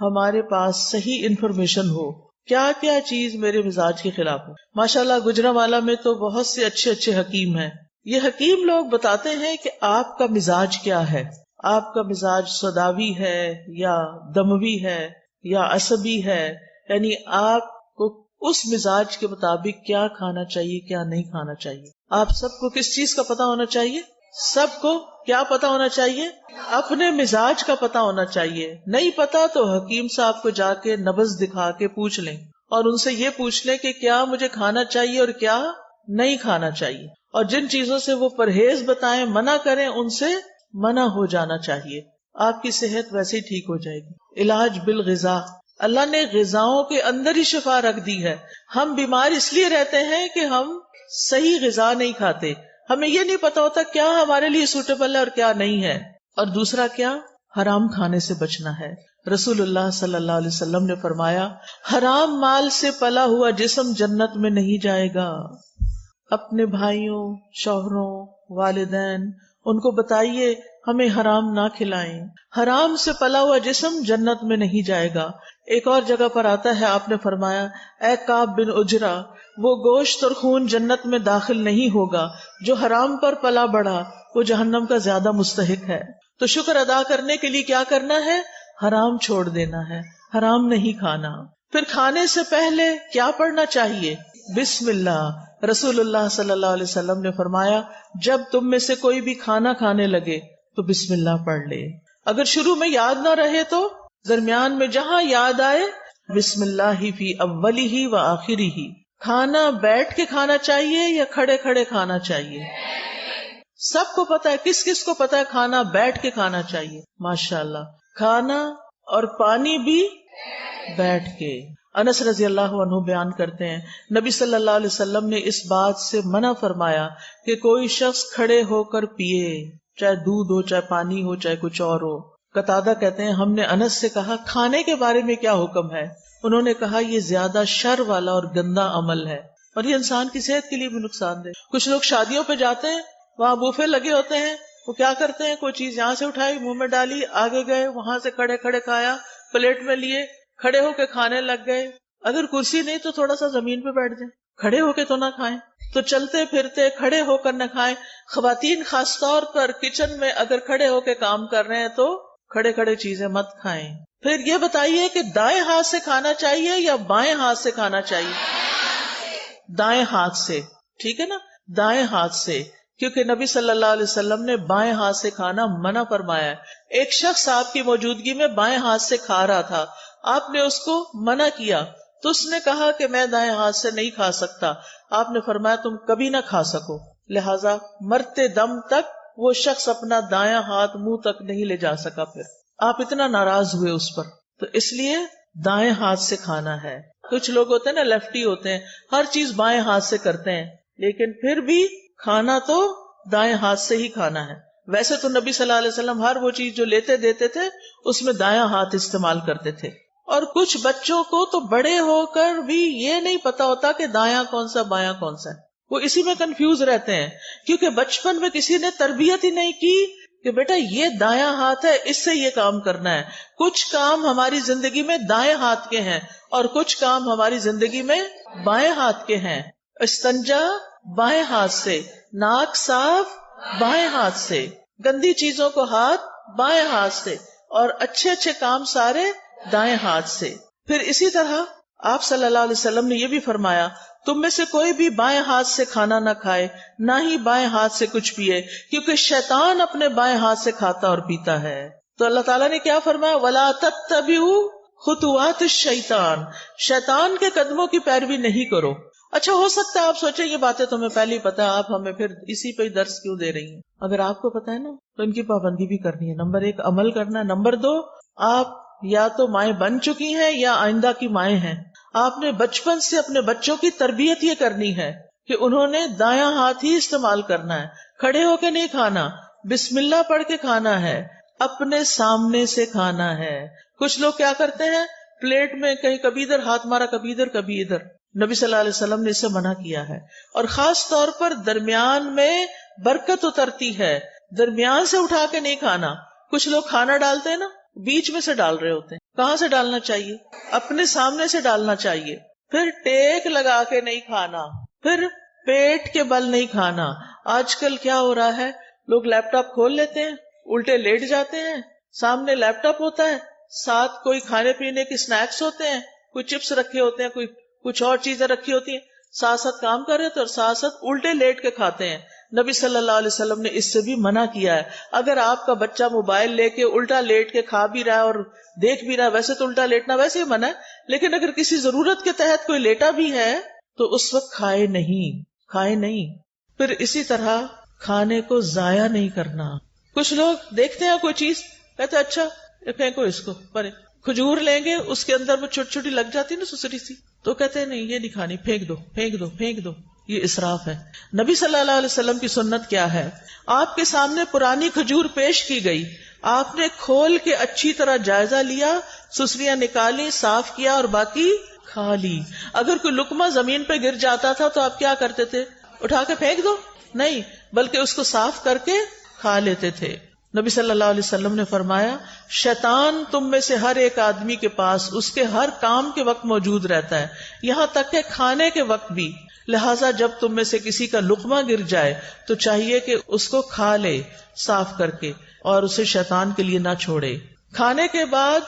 ہمارے پاس صحیح انفارمیشن ہو، کیا کیا چیز میرے مزاج کے خلاف ہو. ماشاءاللہ گجرانوالہ میں تو بہت سے اچھے اچھے حکیم ہیں. یہ حکیم لوگ بتاتے ہیں کہ آپ کا مزاج کیا ہے، آپ کا مزاج سوداوی ہے یا دموی ہے یا عصبی ہے، یعنی آپ کو اس مزاج کے مطابق کیا کھانا چاہیے کیا نہیں کھانا چاہیے. آپ سب کو کس چیز کا پتہ ہونا چاہیے؟ سب کو کیا پتہ ہونا چاہیے؟ اپنے مزاج کا پتہ ہونا چاہیے. نہیں پتا تو حکیم صاحب کو جا کے نبض دکھا کے پوچھ لیں اور ان سے یہ پوچھ لیں کہ کیا مجھے کھانا چاہیے اور کیا نہیں کھانا چاہیے، اور جن چیزوں سے وہ پرہیز بتائیں منع کریں ان سے منع ہو جانا چاہیے. آپ کی صحت ویسے ہی ٹھیک ہو جائے گی. علاج بالغذا، اللہ نے غذاؤں کے اندر ہی شفا رکھ دی ہے. ہم بیمار اس لیے رہتے ہیں کہ ہم صحیح غذا نہیں کھاتے، ہمیں یہ نہیں پتا ہوتا کیا ہمارے لیے سوٹیبل ہے اور کیا نہیں ہے. اور دوسرا کیا؟ حرام کھانے سے بچنا ہے. رسول اللہ صلی اللہ علیہ وسلم نے فرمایا حرام مال سے پلا ہوا جسم جنت میں نہیں جائے گا. اپنے بھائیوں، شوہروں، والدین ان کو بتائیے ہمیں حرام نہ کھلائیں. حرام سے پلا ہوا جسم جنت میں نہیں جائے گا. ایک اور جگہ پر آتا ہے آپ نے فرمایا اے کعب بن عجرہ، وہ گوشت اور خون جنت میں داخل نہیں ہوگا جو حرام پر پلا بڑھا، وہ جہنم کا زیادہ مستحق ہے. تو شکر ادا کرنے کے لیے کیا کرنا ہے؟ حرام چھوڑ دینا ہے، حرام نہیں کھانا. پھر کھانے سے پہلے کیا پڑھنا چاہیے؟ بسم اللہ. رسول اللہ صلی اللہ علیہ وسلم نے فرمایا جب تم میں سے کوئی بھی کھانا کھانے لگے تو بسم اللہ پڑھ لے. اگر شروع میں یاد نہ رہے تو درمیان میں جہاں یاد آئے بسم اللہ فی اولی و آخری. کھانا بیٹھ کے کھانا چاہیے یا کھڑے کھڑے کھانا چاہیے؟ سب کو پتا ہے. کس کس کو پتا ہے کھانا بیٹھ کے کھانا چاہیے؟ ماشاءاللہ. کھانا اور پانی بھی بیٹھ کے. انس رضی اللہ عنہ بیان کرتے ہیں نبی صلی اللہ علیہ وسلم نے اس بات سے منع فرمایا کہ کوئی شخص کھڑے ہو کر پیے، چاہے دودھ ہو، چاہے پانی ہو، چاہے کچھ اور ہو. قتادہ کہتے ہیں ہم نے انس سے کہا کھانے کے بارے میں کیا حکم ہے؟ انہوں نے کہا یہ زیادہ شر والا اور گندا عمل ہے اور یہ انسان کی صحت کے لیے بھی نقصان دہ. کچھ لوگ شادیوں پہ جاتے ہیں، وہاں بوفے لگے ہوتے ہیں، وہ کیا کرتے ہیں کوئی چیز یہاں سے اٹھائی منہ میں ڈالی، آگے گئے وہاں سے کھڑے کھڑے کھایا، پلیٹ میں لیے کھڑے ہو کے کھانے لگ گئے. اگر کرسی نہیں تو تھوڑا سا زمین پہ بیٹھ جائیں، کھڑے ہو کے تو نہ کھائیں. تو چلتے پھرتے کھڑے ہو کر نہ کھائیں. خواتین خاص طور پر کچن میں اگر کھڑے ہو کے کام کر رہے ہیں تو کھڑے کھڑے چیزیں مت کھائیں. پھر یہ بتائیے کہ دائیں ہاتھ سے کھانا چاہیے یا بائیں ہاتھ سے کھانا چاہیے؟ دائیں ہاتھ سے. ٹھیک ہے نا، دائیں ہاتھ سے، کیونکہ نبی صلی اللہ علیہ وسلم نے بائیں ہاتھ سے کھانا منع فرمایا ہے. ایک شخص آپ کی موجودگی میں بائیں ہاتھ سے کھا رہا تھا، آپ نے اس کو منع کیا تو اس نے کہا کہ میں دائیں ہاتھ سے نہیں کھا سکتا. آپ نے فرمایا تم کبھی نہ کھا سکو، لہذا مرتے دم تک وہ شخص اپنا دایاں ہاتھ منہ تک نہیں لے جا سکا. پھر آپ اتنا ناراض ہوئے اس پر. تو اس لیے دائیں ہاتھ سے کھانا ہے. کچھ لوگ ہوتے ہیں نا لیفٹی ہوتے ہیں, ہر چیز بائیں ہاتھ سے کرتے ہیں, لیکن پھر بھی کھانا تو دائیں ہاتھ سے ہی کھانا ہے. ویسے تو نبی صلی اللہ علیہ وسلم ہر وہ چیز جو لیتے دیتے تھے اس میں دایاں ہاتھ استعمال کرتے تھے. اور کچھ بچوں کو تو بڑے ہو کر بھی یہ نہیں پتا ہوتا کہ دایاں کون سا بایاں کون سا ہے, وہ اسی میں کنفیوز رہتے ہیں, کیونکہ بچپن میں کسی نے تربیت ہی نہیں کی کہ بیٹا یہ دایاں ہاتھ ہے, اس سے یہ کام کرنا ہے. کچھ کام ہماری زندگی میں دائیں ہاتھ کے ہیں اور کچھ کام ہماری زندگی میں بائیں ہاتھ کے ہیں. استنجا بائیں ہاتھ سے, ناک صاف بائیں ہاتھ سے, گندی چیزوں کو ہاتھ بائیں ہاتھ سے, اور اچھے اچھے کام سارے دائیں ہاتھ سے. پھر اسی طرح آپ صلی اللہ علیہ وسلم نے یہ بھی فرمایا, تم میں سے کوئی بھی بائیں ہاتھ سے کھانا نہ کھائے, نہ ہی بائیں ہاتھ سے کچھ پیے, کیونکہ شیطان اپنے بائیں ہاتھ سے کھاتا اور پیتا ہے. تو اللہ تعالیٰ نے کیا فرمایا, وَلَا تَتَّبِعُوا خُطُوَاتِ الشَّيْطَانِ, شیطان کے قدموں کی پیروی نہیں کرو. اچھا, ہو سکتا ہے آپ سوچیں یہ باتیں تمہیں پہلے ہی پتا ہے, آپ ہمیں پھر اسی پہ درس کیوں دے رہی ہیں؟ اگر آپ کو پتا ہے نا تو ان کی پابندی بھی کرنی ہے. نمبر 1 عمل کرنا ہے. نمبر 2 آپ یا تو مائیں بن چکی ہیں یا آئندہ کی مائیں ہیں. آپ نے بچپن سے اپنے بچوں کی تربیت یہ کرنی ہے کہ انہوں نے دایاں ہاتھ ہی استعمال کرنا ہے, کھڑے ہو کے نہیں کھانا, بسم اللہ پڑھ کے کھانا ہے, اپنے سامنے سے کھانا ہے. کچھ لوگ کیا کرتے ہیں, پلیٹ میں کہیں کبھی ادھر ہاتھ مارا, کبھی ادھر کبھی ادھر. نبی صلی اللہ علیہ وسلم نے اسے منع کیا ہے. اور خاص طور پر درمیان میں برکت اترتی ہے, درمیان سے اٹھا کے نہیں کھانا. کچھ لوگ کھانا ڈالتے ہیں نا, بیچ میں سے ڈال رہے ہوتے ہیں. کہاں سے ڈالنا چاہیے؟ اپنے سامنے سے ڈالنا چاہیے. پھر ٹیک لگا کے نہیں کھانا, پھر پیٹ کے بل نہیں کھانا. آج کل کیا ہو رہا ہے, لوگ لیپ ٹاپ کھول لیتے ہیں, الٹے لیٹ جاتے ہیں, سامنے لیپ ٹاپ ہوتا ہے, ساتھ کوئی کھانے پینے کے سنیکس ہوتے ہیں, کوئی چپس رکھے ہوتے ہیں, کوئی کچھ اور چیزیں رکھی ہوتی ہیں, ساتھ ساتھ کام کر رہے تھے اور ساتھ ساتھ الٹے لیٹ کے کھاتے ہیں. نبی صلی اللہ علیہ وسلم نے اس سے بھی منع کیا ہے. اگر آپ کا بچہ موبائل لے کے الٹا لیٹ کے کھا بھی رہا ہے اور دیکھ بھی رہا ہے, ویسے تو الٹا لیٹنا ویسے ہی منع ہے, لیکن اگر کسی ضرورت کے تحت کوئی لیٹا بھی ہے تو اس وقت کھائے نہیں. پھر اسی طرح کھانے کو ضائع نہیں کرنا. کچھ لوگ دیکھتے ہیں کوئی چیز, کہتے ہیں اچھا پھینکو اس کو, پر کھجور لیں گے اس کے اندر وہ چھوٹی چھوٹی لگ جاتی نا سسری سی, تو کہتے ہیں نہیں یہ نہیں کھانی, پھینک دو. یہ اسراف ہے. نبی صلی اللہ علیہ وسلم کی سنت کیا ہے, آپ کے سامنے پرانی کھجور پیش کی گئی, آپ نے کھول کے اچھی طرح جائزہ لیا, سسریاں نکالی, صاف کیا اور باقی کھا لی. اگر کوئی لقمہ زمین پہ گر جاتا تھا تو آپ کیا کرتے تھے, اٹھا کے پھینک دو؟ نہیں, بلکہ اس کو صاف کر کے کھا لیتے تھے. نبی صلی اللہ علیہ وسلم نے فرمایا, شیطان تم میں سے ہر ایک آدمی کے پاس اس کے ہر کام کے وقت موجود رہتا ہے, یہاں تک کہ کھانے کے وقت بھی. لہٰذا جب تم میں سے کسی کا لقمہ گر جائے تو چاہیے کہ اس کو کھا لے صاف کر کے, اور اسے شیطان کے لیے نہ چھوڑے. کھانے کے بعد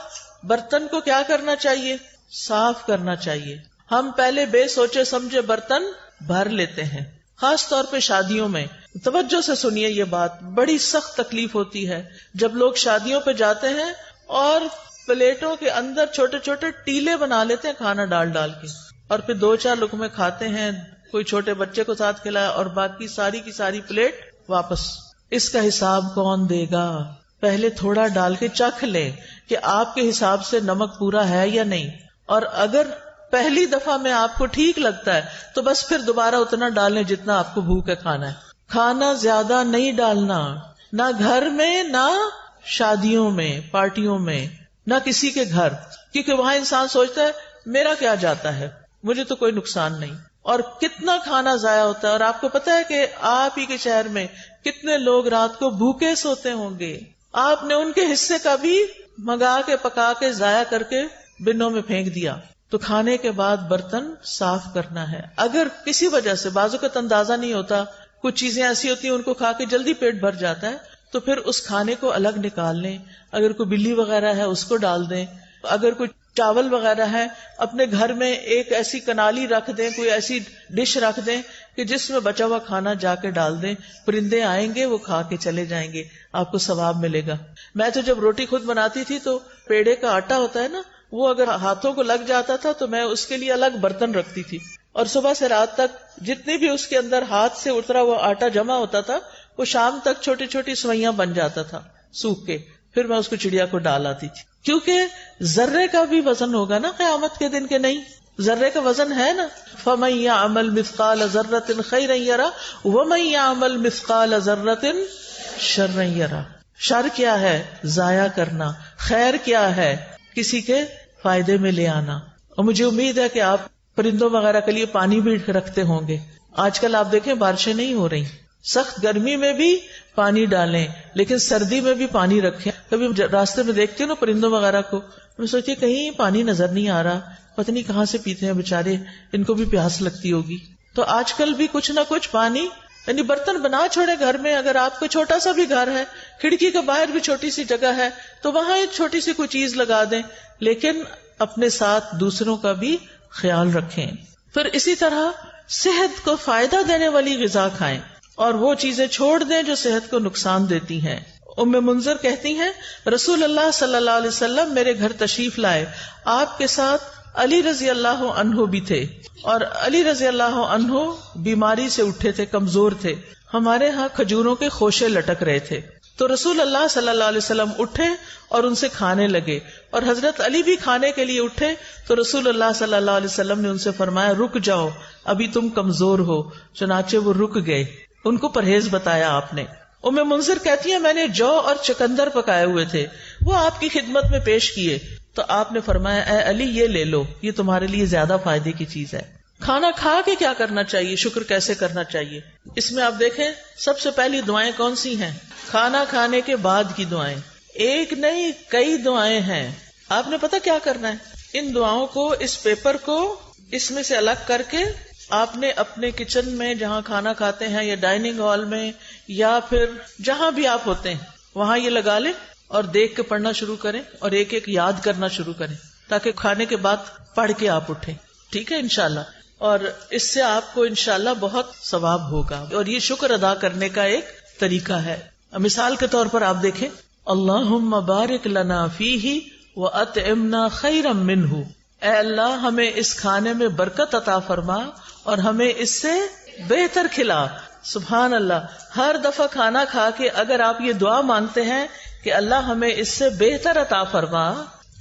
برتن کو کیا کرنا چاہیے, صاف کرنا چاہیے. ہم پہلے بے سوچے سمجھے برتن بھر لیتے ہیں, خاص طور پہ شادیوں میں. توجہ سے سنیے یہ بات, بڑی سخت تکلیف ہوتی ہے جب لوگ شادیوں پہ جاتے ہیں اور پلیٹوں کے اندر چھوٹے چھوٹے ٹیلے بنا لیتے ہیں کھانا ڈال ڈال کے, اور پھر 2-4 لقمے کھاتے ہیں, کوئی چھوٹے بچے کو ساتھ کھلایا, اور باقی ساری کی ساری پلیٹ واپس. اس کا حساب کون دے گا؟ پہلے تھوڑا ڈال کے چکھ لیں کہ آپ کے حساب سے نمک پورا ہے یا نہیں, اور اگر پہلی دفعہ میں آپ کو ٹھیک لگتا ہے تو بس پھر دوبارہ اتنا ڈالیں جتنا آپ کو بھوک ہے کھانا ہے. کھانا زیادہ نہیں ڈالنا, نہ گھر میں, نہ شادیوں میں, پارٹیوں میں, نہ کسی کے گھر, کیونکہ وہاں انسان سوچتا ہے میرا کیا جاتا ہے, مجھے تو کوئی نقصان نہیں. اور کتنا کھانا ضائع ہوتا ہے. اور آپ کو پتا ہے کہ آپ ہی کے شہر میں کتنے لوگ رات کو بھوکے سوتے ہوں گے, آپ نے ان کے حصے کا بھی منگا کے پکا کے ضائع کر کے بنوں میں پھینک دیا. تو کھانے کے بعد برتن صاف کرنا ہے. اگر کسی وجہ سے, بعض اوقات اندازہ نہیں ہوتا, کچھ چیزیں ایسی ہوتی ہیں ان کو کھا کے جلدی پیٹ بھر جاتا ہے, تو پھر اس کھانے کو الگ نکال لیں. اگر کوئی بلی وغیرہ ہے اس کو ڈال دیں, اگر کوئی چاول وغیرہ ہے اپنے گھر میں ایک ایسی کنالی رکھ دیں, کوئی ایسی ڈش رکھ دیں کہ جس میں بچا ہوا کھانا جا کے ڈال دیں, پرندے آئیں گے وہ کھا کے چلے جائیں گے, آپ کو ثواب ملے گا. میں تو جب روٹی خود بناتی تھی تو پیڑے کا آٹا ہوتا ہے نا, وہ اگر ہاتھوں کو لگ جاتا تھا تو میں اس کے لیے الگ برتن رکھتی تھی, اور صبح سے رات تک جتنی بھی اس کے اندر ہاتھ سے اترا ہوا آٹا جمع ہوتا تھا وہ شام تک چھوٹی چھوٹی سوئیاں بن جاتا تھا سوکھ کے, پھر میں اس کو چڑیا کو ڈال آتی تھی. کیونکہ ذرے کا بھی وزن ہوگا نا قیامت کے دن، کے نہیں؟ ذرے کا وزن ہے نا. فَمَن يَعْمَلْ مِثْقَالَ ذَرَّةٍ خَيْرًا يَرَهُ وَمَن يَعْمَلْ مِثْقَالَ ذَرَّةٍ شَرًّا يَرَهُ. شر کیا ہے؟ ضائع کرنا. خیر کیا ہے؟ کسی کے فائدے میں لے آنا. اور مجھے امید ہے کہ آپ پرندوں وغیرہ کے لیے پانی بھی رکھتے ہوں گے. آج کل آپ دیکھیں بارشیں نہیں ہو رہی، سخت گرمی میں بھی پانی ڈالیں، لیکن سردی میں بھی پانی رکھیں. کبھی راستے میں دیکھتے ہو نا پرندوں وغیرہ کو، میں سوچتی کہیں پانی نظر نہیں آ رہا، پتہ نہیں کہاں سے پیتے ہیں بےچارے، ان کو بھی پیاس لگتی ہوگی. تو آج کل بھی کچھ نہ کچھ پانی، یعنی برتن بنا چھوڑے گھر میں. اگر آپ کو چھوٹا سا بھی گھر ہے، کھڑکی کے باہر بھی چھوٹی سی جگہ ہے، تو وہاں ایک چھوٹی سی کوئی چیز لگا دیں، لیکن اپنے ساتھ دوسروں کا بھی خیال رکھیں. پھر اسی طرح صحت کو فائدہ دینے والی غذا کھائیں اور وہ چیزیں چھوڑ دیں جو صحت کو نقصان دیتی ہیں. ام منذر کہتی ہیں رسول اللہ صلی اللہ علیہ وسلم میرے گھر تشریف لائے، آپ کے ساتھ علی رضی اللہ عنہ بھی تھے، اور علی رضی اللہ عنہ بیماری سے اٹھے تھے، کمزور تھے. ہمارے ہاں کھجوروں کے خوشے لٹک رہے تھے، تو رسول اللہ صلی اللہ علیہ وسلم اٹھے اور ان سے کھانے لگے، اور حضرت علی بھی کھانے کے لیے اٹھے تو رسول اللہ صلی اللہ علیہ وسلم نے ان سے فرمایا رک جاؤ، ابھی تم کمزور ہو. چنانچہ وہ رک گئے، ان کو پرہیز بتایا آپ نے. ام منذر کہتی ہیں میں نے جو اور چکندر پکائے ہوئے تھے وہ آپ کی خدمت میں پیش کیے، تو آپ نے فرمایا اے علی یہ لے لو، یہ تمہارے لیے زیادہ فائدے کی چیز ہے. کھانا کھا کے کیا کرنا چاہیے، شکر کیسے کرنا چاہیے؟ اس میں آپ دیکھیں سب سے پہلی دعائیں کون سی ہیں؟ کھانا کھانے کے بعد کی دعائیں. ایک نہیں کئی دعائیں ہیں. آپ نے پتا کیا کرنا ہے؟ ان دعاؤں کو، اس پیپر کو اس میں سے الگ کر کے آپ نے اپنے کچن میں جہاں کھانا کھاتے ہیں یا ڈائننگ ہال میں یا پھر جہاں بھی آپ ہوتے ہیں وہاں یہ لگا لیں اور دیکھ کے پڑھنا شروع کریں اور ایک ایک یاد کرنا شروع کریں تاکہ کھانے کے بعد پڑھ کے آپ اٹھیں. ٹھیک ہے انشاءاللہ. اور اس سے آپ کو انشاءاللہ بہت ثواب ہوگا، اور یہ شکر ادا کرنے کا ایک طریقہ ہے. مثال کے طور پر آپ دیکھیں اللہم بارک لنا فیہ واطعمنا خیرا منہ. اے اللہ ہمیں اس کھانے میں برکت عطا فرما اور ہمیں اس سے بہتر کھلا. سبحان اللہ. ہر دفعہ کھانا کھا کے اگر آپ یہ دعا مانگتے ہیں کہ اللہ ہمیں اس سے بہتر عطا فرما،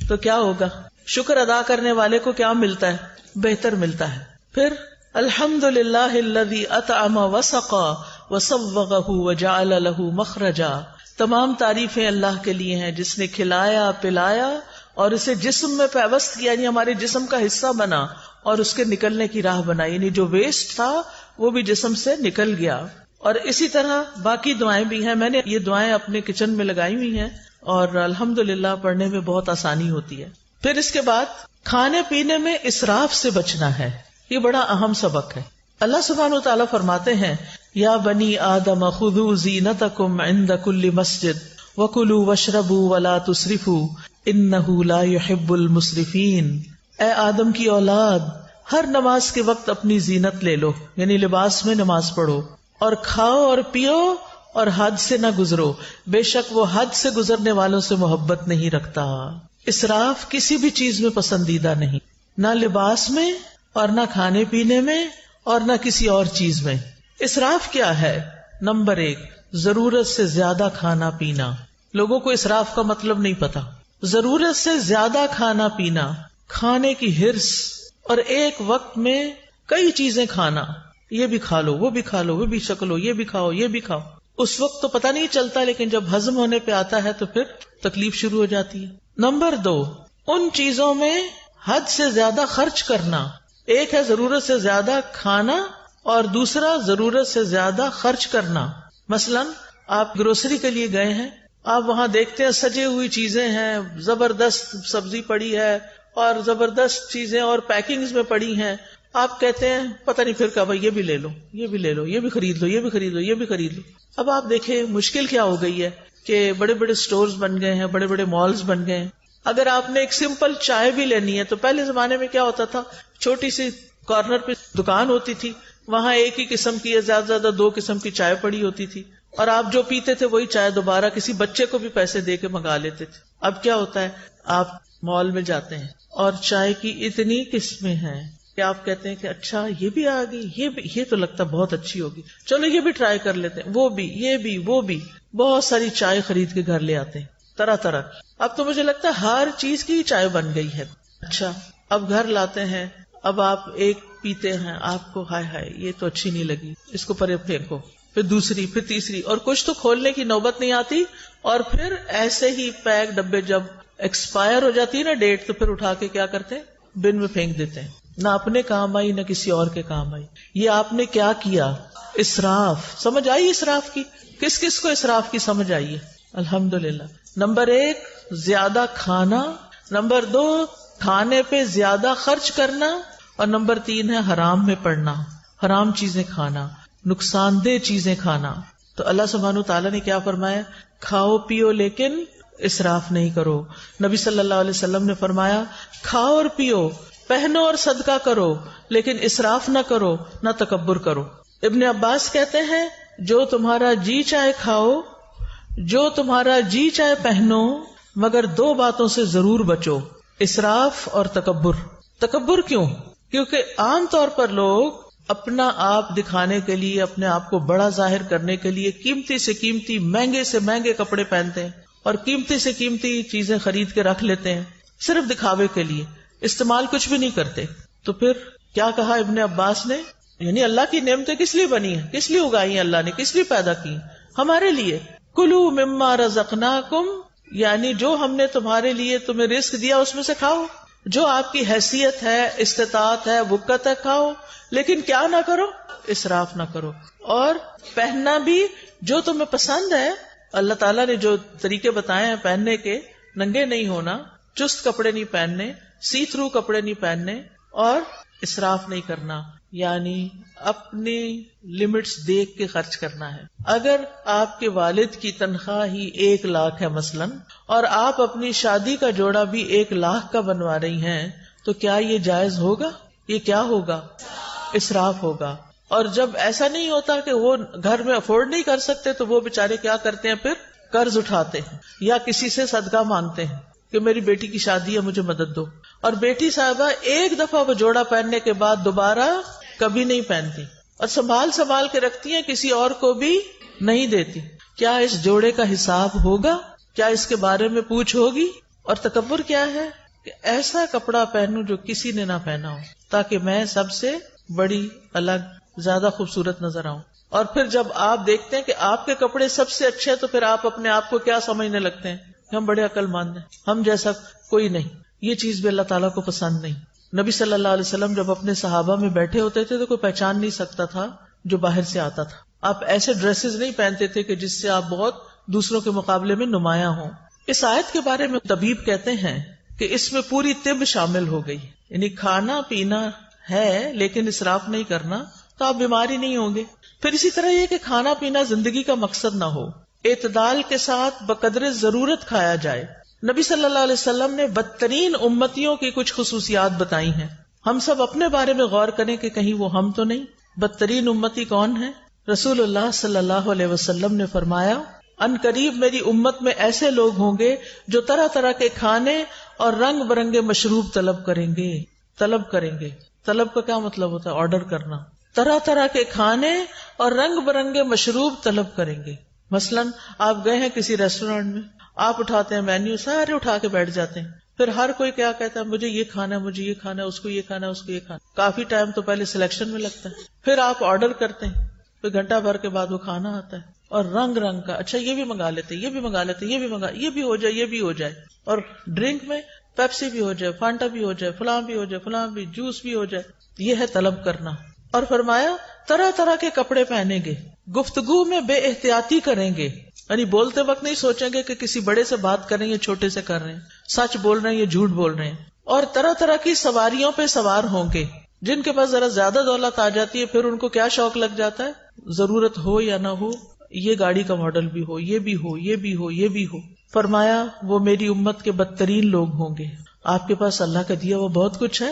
تو کیا ہوگا؟ شکر ادا کرنے والے کو کیا ملتا ہے؟ بہتر ملتا ہے. پھر الحمدللہ الذی اطعم وسقا وصوغہ وجعل له مخرجا. تمام تعریفیں اللہ کے لیے ہیں جس نے کھلایا پلایا اور اسے جسم میں پیوست کیا، یعنی ہمارے جسم کا حصہ بنا اور اس کے نکلنے کی راہ بنائی، یعنی جو ویسٹ تھا وہ بھی جسم سے نکل گیا. اور اسی طرح باقی دعائیں بھی ہیں. میں نے یہ دعائیں اپنے کچن میں لگائی ہوئی ہیں اور الحمدللہ پڑھنے میں بہت آسانی ہوتی ہے. پھر اس کے بعد کھانے پینے میں اسراف سے بچنا ہے. یہ بڑا اہم سبق ہے. اللہ سبحانہ وتعالی فرماتے ہیں یا بنی آدم خذوا زینتکم عند کل مسجد وکلوا واشربوا ولا تسرفوا انہ لا يحب المسرفین. اے آدم کی اولاد، ہر نماز کے وقت اپنی زینت لے لو، یعنی لباس میں نماز پڑھو، اور کھاؤ اور پیو اور حد سے نہ گزرو، بے شک وہ حد سے گزرنے والوں سے محبت نہیں رکھتا. اسراف کسی بھی چیز میں پسندیدہ نہیں، نہ لباس میں اور نہ کھانے پینے میں اور نہ کسی اور چیز میں. اسراف کیا ہے؟ نمبر 1 ضرورت سے زیادہ کھانا پینا. لوگوں کو اسراف کا مطلب نہیں پتا. ضرورت سے زیادہ کھانا پینا، کھانے کی ہرس، اور ایک وقت میں کئی چیزیں کھانا، یہ بھی کھا لو وہ بھی کھا لو وہ بھی شکلو، یہ بھی کھاؤ یہ بھی کھاؤ. اس وقت تو پتہ نہیں چلتا، لیکن جب ہضم ہونے پہ آتا ہے تو پھر تکلیف شروع ہو جاتی ہے. نمبر 2 ان چیزوں میں حد سے زیادہ خرچ کرنا. ایک ہے ضرورت سے زیادہ کھانا اور دوسرا ضرورت سے زیادہ خرچ کرنا. مثلا آپ گروسری کے لیے گئے ہیں، آپ وہاں دیکھتے ہیں سجے ہوئی چیزیں ہیں، زبردست سبزی پڑی ہے اور زبردست چیزیں اور پیکنگز میں پڑی ہیں. آپ کہتے ہیں پتہ نہیں پھر کیا بھائی یہ بھی لے لو یہ بھی لے لو یہ بھی خرید لو یہ بھی خرید لو یہ بھی خرید لو. اب آپ دیکھیں مشکل کیا ہو گئی ہے کہ بڑے بڑے سٹورز بن گئے ہیں، بڑے بڑے مالز بن گئے ہیں. اگر آپ نے ایک سمپل چائے بھی لینی ہے تو پہلے زمانے میں کیا ہوتا تھا، چھوٹی سی کارنر پہ دکان ہوتی تھی، وہاں ایک ہی قسم کی یا زیادہ زیادہ 2 قسم کی چائے پڑی ہوتی تھی، اور آپ جو پیتے تھے وہی چائے دوبارہ کسی بچے کو بھی پیسے دے کے منگا لیتے تھے. اب کیا ہوتا ہے، آپ مال میں جاتے ہیں اور چائے کی اتنی قسمیں ہیں کہ آپ کہتے ہیں کہ اچھا یہ بھی آ گئی، یہ تو لگتا بہت اچھی ہوگی، چلو یہ بھی ٹرائی کر لیتے ہیں، وہ بھی یہ بھی وہ بھی، بہت ساری چائے خرید کے گھر لے آتے ہیں طرح طرح. اب تو مجھے لگتا ہے ہر چیز کی چائے بن گئی ہے. اچھا اب گھر لاتے ہیں, اب آپ ایک پیتے ہیں, آپ کو ہائے ہائے یہ تو اچھی نہیں لگی, اس کو پرے پھینکو, پھر دوسری, پھر تیسری, اور کچھ تو کھولنے کی نوبت نہیں آتی, اور پھر ایسے ہی پیک ڈبے جب ایکسپائر ہو جاتی ہے نا ڈیٹ, تو پھر اٹھا کے کیا کرتے ہیں, بن میں پھینک دیتے ہیں. نہ اپنے کام آئی نہ کسی اور کے کام آئی. یہ آپ نے کیا کیا؟ اسراف. سمجھ آئی اسراف کی؟ کس کس کو اسراف کی سمجھ آئی ہے؟ الحمدللہ. نمبر 1 زیادہ کھانا, نمبر 2 کھانے پہ زیادہ خرچ کرنا, اور نمبر 3 ہے حرام میں پڑنا, حرام چیزیں کھانا, نقصان دہ چیزیں کھانا. تو اللہ سبحانہ وتعالیٰ نے کیا فرمایا؟ کھاؤ پیو لیکن اسراف نہیں کرو. نبی صلی اللہ علیہ وسلم نے فرمایا کھاؤ اور پیو, پہنو اور صدقہ کرو, لیکن اسراف نہ کرو, نہ تکبر کرو. ابن عباس کہتے ہیں جو تمہارا جی چاہے کھاؤ, جو تمہارا جی چاہے پہنو, مگر 2 باتوں سے ضرور بچو, اسراف اور تکبر. تکبر کیوں؟ کیونکہ عام طور پر لوگ اپنا آپ دکھانے کے لیے, اپنے آپ کو بڑا ظاہر کرنے کے لیے قیمتی سے قیمتی, مہنگے سے مہنگے کپڑے پہنتے ہیں, اور قیمتی سے قیمتی چیزیں خرید کے رکھ لیتے ہیں صرف دکھاوے کے لیے, استعمال کچھ بھی نہیں کرتے. تو پھر کیا کہا ابن عباس نے؟ یعنی اللہ کی نعمتیں کس لیے بنی ہیں, کس لیے اگائی ہیں اللہ نے, کس لیے پیدا کی؟ ہمارے لیے. کلوا مما رزقناکم, یعنی جو ہم نے تمہارے لیے تمہیں رزق دیا اس میں سے کھاؤ, جو آپ کی حیثیت ہے, استطاعت ہے, وقت ہے, کھاؤ, لیکن کیا نہ کرو, اسراف نہ کرو. اور پہننا بھی جو تمہیں پسند ہے, اللہ تعالیٰ نے جو طریقے بتائے ہیں پہننے کے, ننگے نہیں ہونا, چست کپڑے نہیں پہننے, سی تھرو کپڑے نہیں پہننے, اور اسراف نہیں کرنا, یعنی اپنی لمٹس دیکھ کے خرچ کرنا ہے. اگر آپ کے والد کی تنخواہ ہی 1 لاکھ ہے مثلاً, اور آپ اپنی شادی کا جوڑا بھی 1 لاکھ کا بنوا رہی ہیں, تو کیا یہ جائز ہوگا؟ یہ کیا ہوگا؟ اسراف ہوگا. اور جب ایسا نہیں ہوتا کہ وہ گھر میں افورڈ نہیں کر سکتے, تو وہ بےچارے کیا کرتے ہیں, پھر قرض اٹھاتے ہیں یا کسی سے صدقہ مانگتے ہیں کہ میری بیٹی کی شادی ہے, مجھے مدد دو. اور بیٹی صاحبہ ایک دفعہ وہ جوڑا پہننے کے بعد دوبارہ کبھی نہیں پہنتی, اور سنبھال کے رکھتی ہیں, کسی اور کو بھی نہیں دیتی. کیا اس جوڑے کا حساب ہوگا؟ کیا اس کے بارے میں پوچھ ہوگی؟ اور تکبر کیا ہے کہ ایسا کپڑا پہنوں جو کسی نے نہ پہنا ہو, تاکہ میں سب سے بڑی, الگ, زیادہ خوبصورت نظر آؤں. اور پھر جب آپ دیکھتے ہیں کہ آپ کے کپڑے سب سے اچھے, تو پھر آپ اپنے آپ کو کیا سمجھنے لگتے ہیں کہ ہم بڑے عقل مند ہیں, ہم جیسا کوئی نہیں. یہ چیز بھی اللہ تعالیٰ کو پسند نہیں. نبی صلی اللہ علیہ وسلم جب اپنے صحابہ میں بیٹھے ہوتے تھے تو کوئی پہچان نہیں سکتا تھا جو باہر سے آتا تھا. آپ ایسے ڈریسز نہیں پہنتے تھے کہ جس سے آپ بہت دوسروں کے مقابلے میں نمایاں ہوں. اس آیت کے بارے میں طبیب کہتے ہیں کہ اس میں پوری طب شامل ہو گئی, یعنی کھانا پینا ہے لیکن اسراف نہیں کرنا, تو آپ بیمار ہی نہیں ہوں گے. پھر اسی طرح یہ کہ کھانا پینا زندگی کا مقصد نہ ہو, اعتدال کے ساتھ بقدر ضرورت کھایا جائے. نبی صلی اللہ علیہ وسلم نے بدترین امتیوں کی کچھ خصوصیات بتائی ہیں. ہم سب اپنے بارے میں غور کریں کہ کہیں وہ ہم تو نہیں. بدترین امتی کون ہے؟ رسول اللہ صلی اللہ علیہ وسلم نے فرمایا ان قریب میری امت میں ایسے لوگ ہوں گے جو طرح طرح کے کھانے اور رنگ برنگے مشروب طلب کریں گے. طلب کا کیا مطلب ہوتا ہے؟ آرڈر کرنا. طرح طرح کے کھانے اور رنگ برنگے مشروب طلب کریں گے. مثلاً آپ گئے ہیں کسی ریسٹورینٹ میں, آپ اٹھاتے ہیں مینیو, سارے اٹھا کے بیٹھ جاتے ہیں. پھر ہر کوئی کیا کہتا ہے, مجھے یہ کھانا ہے, مجھے یہ کھانا ہے, اس کو یہ کھانا ہے, اس کو یہ کھانا. کافی ٹائم تو پہلے سلیکشن میں لگتا ہے, پھر آپ آرڈر کرتے ہیں, پھر گھنٹہ بھر کے بعد وہ کھانا آتا ہے, اور رنگ رنگ کا, اچھا یہ بھی منگا لیتے, یہ بھی منگا لیتے, یہ بھی منگا, یہ بھی ہو جائے, یہ بھی ہو جائے. اور ڈرنک میں پیپسی بھی ہو جائے, فانٹا بھی ہو جائے, فلاں بھی ہو جائے, فلاں بھی, جوس بھی ہو جائے. یہ ہے طلب کرنا. اور فرمایا طرح طرح کے کپڑے پہنیں گے, گفتگو میں بے احتیاطی کریں گے, یعنی بولتے وقت نہیں سوچیں گے کہ کسی بڑے سے بات کر رہے ہیں یا چھوٹے سے کر رہے ہیں, سچ بول رہے ہیں یا جھوٹ بول رہے ہیں. اور طرح طرح کی سواریوں پہ سوار ہوں گے. جن کے پاس ذرا زیادہ دولت آ جاتی ہے, پھر ان کو کیا شوق لگ جاتا ہے, ضرورت ہو یا نہ ہو, یہ گاڑی کا ماڈل بھی ہو, یہ بھی ہو, یہ بھی ہو, یہ بھی ہو. فرمایا وہ میری امت کے بدترین لوگ ہوں گے. آپ کے پاس اللہ کا دیا وہ بہت کچھ ہے,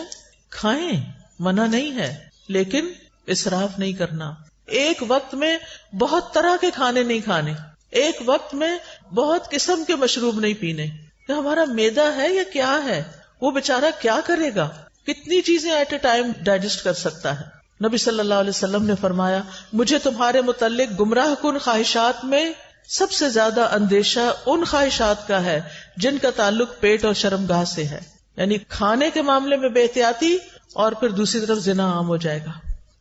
کھائیں, منع نہیں ہے, لیکن اسراف نہیں کرنا. ایک وقت میں بہت طرح کے کھانے نہیں کھانے, ایک وقت میں بہت قسم کے مشروب نہیں پینے. کہ ہمارا معدہ ہے یا کیا ہے, وہ بیچارہ کیا کرے گا, کتنی چیزیں ایٹ اے ٹائم ڈائجسٹ کر سکتا ہے. نبی صلی اللہ علیہ وسلم نے فرمایا مجھے تمہارے متعلق گمراہ کن خواہشات میں سب سے زیادہ اندیشہ ان خواہشات کا ہے جن کا تعلق پیٹ اور شرمگاہ سے ہے، یعنی کھانے کے معاملے میں بے احتیاطی اور پھر دوسری طرف زنا عام ہو جائے گا.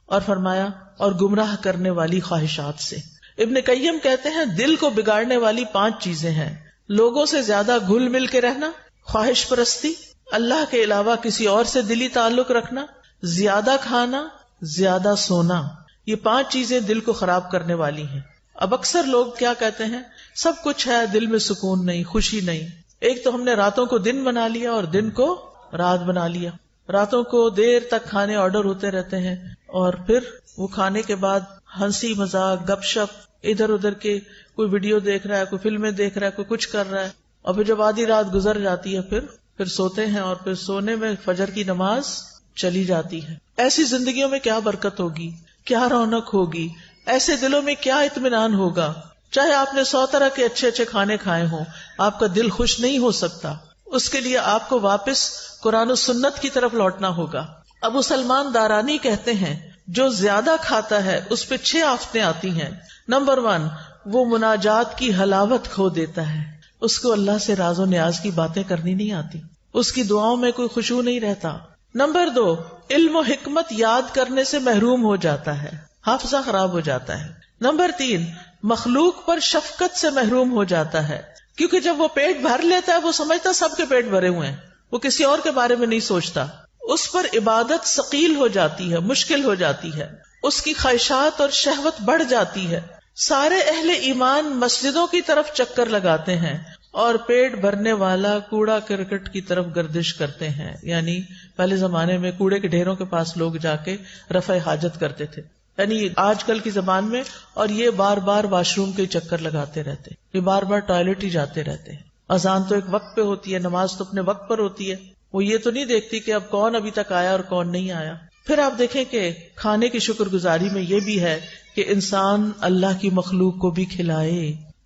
اور فرمایا اور گمراہ کرنے والی خواہشات سے. ابن قیم کہتے ہیں دل کو بگاڑنے والی 5 چیزیں ہیں: لوگوں سے زیادہ گھل مل کے رہنا، خواہش پرستی، اللہ کے علاوہ کسی اور سے دلی تعلق رکھنا، زیادہ کھانا، زیادہ سونا. یہ 5 چیزیں دل کو خراب کرنے والی ہیں. اب اکثر لوگ کیا کہتے ہیں، سب کچھ ہے، دل میں سکون نہیں، خوشی نہیں. ایک تو ہم نے راتوں کو دن بنا لیا اور دن کو رات بنا لیا. راتوں کو دیر تک کھانے آرڈر ہوتے رہتے ہیں اور پھر وہ کھانے کے بعد ہنسی مذاق گپ شپ، ادھر ادھر کے کوئی ویڈیو دیکھ رہا ہے، کوئی فلمیں دیکھ رہا ہے، کوئی کچھ کر رہا ہے، اور پھر جب آدھی رات گزر جاتی ہے پھر سوتے ہیں اور پھر سونے میں فجر کی نماز چلی جاتی ہے. ایسی زندگیوں میں کیا برکت ہوگی، کیا رونق ہوگی، ایسے دلوں میں کیا اطمینان ہوگا. چاہے آپ نے 100 طرح کے اچھے اچھے کھانے کھائے ہوں، آپ کا دل خوش نہیں ہو سکتا. اس کے لیے آپ کو واپس قرآن و سنت کی طرف لوٹنا ہوگا. ابو سلمان دارانی کہتے ہیں جو زیادہ کھاتا ہے اس پہ 6 آفتیں آتی ہیں. نمبر 1، وہ مناجات کی حلاوت کھو دیتا ہے، اس کو اللہ سے راز و نیاز کی باتیں کرنی نہیں آتی، اس کی دعاؤں میں کوئی خشوع نہیں رہتا. نمبر 2، علم و حکمت یاد کرنے سے محروم ہو جاتا ہے، حافظہ خراب ہو جاتا ہے. نمبر 3، مخلوق پر شفقت سے محروم ہو جاتا ہے، کیونکہ جب وہ پیٹ بھر لیتا ہے وہ سمجھتا سب کے پیٹ بھرے ہوئے ہیں، وہ کسی اور کے بارے میں نہیں سوچتا. اس پر عبادت ثقیل ہو جاتی ہے، مشکل ہو جاتی ہے، اس کی خواہشات اور شہوت بڑھ جاتی ہے. سارے اہل ایمان مسجدوں کی طرف چکر لگاتے ہیں اور پیٹ بھرنے والا کوڑا کرکٹ کی طرف گردش کرتے ہیں. یعنی پہلے زمانے میں کوڑے کے ڈھیروں کے پاس لوگ جا کے رفع حاجت کرتے تھے، یعنی آج کل کی زبان میں، اور یہ بار بار واش روم کے چکر لگاتے رہتے، یہ بار بار ٹوائلٹ ہی جاتے رہتے ہیں. اذان تو ایک وقت پہ ہوتی ہے، نماز تو اپنے وقت پر ہوتی ہے، وہ یہ تو نہیں دیکھتی کہ اب کون ابھی تک آیا اور کون نہیں آیا. پھر آپ دیکھیں کہ کھانے کی شکر گزاری میں یہ بھی ہے کہ انسان اللہ کی مخلوق کو بھی کھلائے.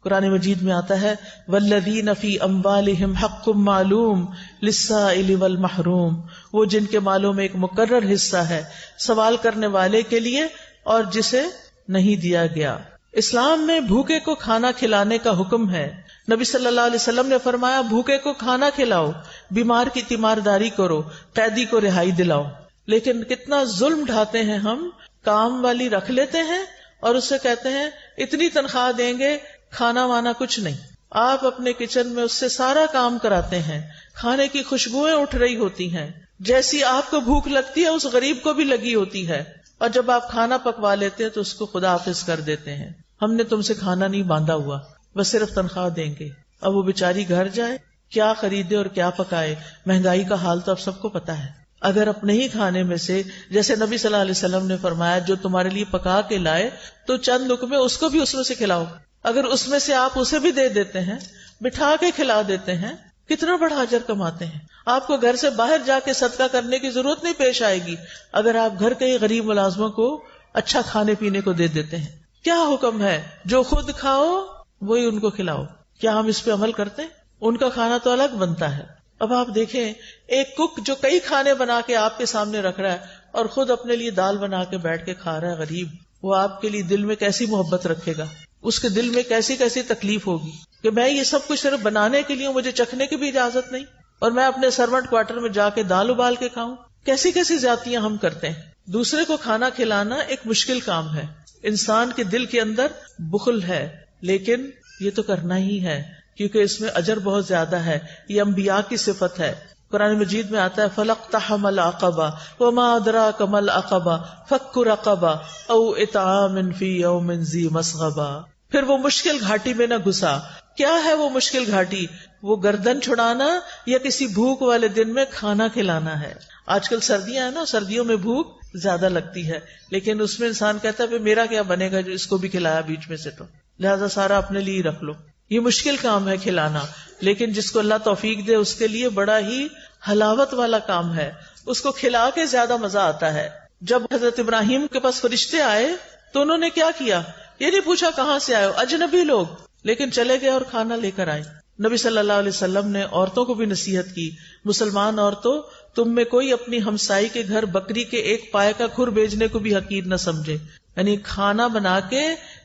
قرآن مجید میں آتا ہے وَالَّذِينَ فِي أَمْوَالِهِمْ حَقٌّ مَّعْلُومٌ لِلسَّائِلِ وَالْمَحْرُومِ، وہ جن کے مالوں میں ایک مقرر حصہ ہے سوال کرنے والے کے لیے اور جسے نہیں دیا گیا. اسلام میں بھوکے کو کھانا کھلانے کا حکم ہے. نبی صلی اللہ علیہ وسلم نے فرمایا بھوکے کو کھانا کھلاؤ، بیمار کی تیمارداری کرو، قیدی کو رہائی دلاؤ. لیکن کتنا ظلم ڈھاتے ہیں ہم، کام والی رکھ لیتے ہیں اور اس سے کہتے ہیں اتنی تنخواہ دیں گے، کھانا وانا کچھ نہیں. آپ اپنے کچن میں اس سے سارا کام کراتے ہیں، کھانے کی خوشبوئیں اٹھ رہی ہوتی ہیں، جیسی آپ کو بھوک لگتی ہے اس غریب کو بھی لگی ہوتی ہے، اور جب آپ کھانا پکوا لیتے ہیں تو اس کو خدا حافظ کر دیتے ہیں. ہم نے تم سے کھانا نہیں باندھا ہوا، بس صرف تنخواہ دیں گے. اب وہ بیچاری گھر جائے، کیا خریدے اور کیا پکائے. مہنگائی کا حال تو اب سب کو پتا ہے. اگر اپنے ہی کھانے میں سے، جیسے نبی صلی اللہ علیہ وسلم نے فرمایا جو تمہارے لیے پکا کے لائے تو چند لقمے اس کو بھی اس میں سے کھلاؤ. اگر اس میں سے آپ اسے بھی دے دیتے ہیں، بٹھا کے کھلا دیتے ہیں، کتنا بڑا اجر کماتے ہیں. آپ کو گھر سے باہر جا کے صدقہ کرنے کی ضرورت نہیں پیش آئے گی اگر آپ گھر کے غریب ملازموں کو اچھا کھانے پینے کو دے دیتے ہیں. کیا حکم ہے؟ جو خود کھاؤ وہی ان کو کھلاؤ. کیا ہم اس پہ عمل کرتے ہیں؟ ان کا کھانا تو الگ بنتا ہے. اب آپ دیکھیں ایک کک جو کئی کھانے بنا کے آپ کے سامنے رکھ رہا ہے اور خود اپنے لیے دال بنا کے بیٹھ کے کھا رہا ہے غریب، وہ آپ کے لیے دل میں کیسی محبت رکھے گا، اس کے دل میں کیسی کیسی تکلیف ہوگی کہ میں یہ سب کچھ صرف بنانے کے لیے، مجھے چکھنے کی بھی اجازت نہیں، اور میں اپنے سرونٹ کوارٹر میں جا کے دال ابال کے کھاؤں. کیسی کیسی زیادتیاں ہم کرتے ہیں. دوسرے کو کھانا کھلانا ایک مشکل کام ہے، انسان کے دل کے اندر بخل ہے، لیکن یہ تو کرنا ہی ہے کیونکہ اس میں اجر بہت زیادہ ہے. یہ انبیاء کی صفت ہے. قرآن مجید میں آتا ہے فَلَقْتَحَمَ الْعَقَبَةَ وَمَا أَدْرَاكَ مَا الْعَقَبَةُ فَكُّ رَقَبَةٍ أَوْ إِطْعَامٌ فِي يَوْمٍ ذِي مَسْغَبَةٍ. پھر وہ مشکل گھاٹی میں نہ گھسا. کیا ہے وہ مشکل گھاٹی؟ وہ گردن چھڑانا یا کسی بھوک والے دن میں کھانا کھلانا ہے. آج کل سردیاں ہیں نا، سردیوں میں بھوک زیادہ لگتی ہے، لیکن اس میں انسان کہتا ہے میرا کیا بنے گا جو اس کو بھی کھلایا بیچ میں سے، تو لہذا سارا اپنے لیے ہی رکھ لو. یہ مشکل کام ہے کھلانا، لیکن جس کو اللہ توفیق دے اس کے لیے بڑا ہی حلاوت والا کام ہے. اس کو کھلا کے زیادہ مزہ آتا ہے. جب حضرت ابراہیم کے پاس فرشتے آئے تو انہوں نے کیا کیا؟ یہ نہیں پوچھا کہاں سے آئے ہو، اجنبی لوگ، لیکن چلے گئے اور کھانا لے کر آئے. نبی صلی اللہ علیہ وسلم نے عورتوں کو بھی نصیحت کی، مسلمان عورتوں تم میں کوئی اپنی ہمسائی کے گھر بکری کے ایک پائے کا کھر بھیجنے کو بھی حقیر نہ سمجھے. یعنی کھانا بنا کے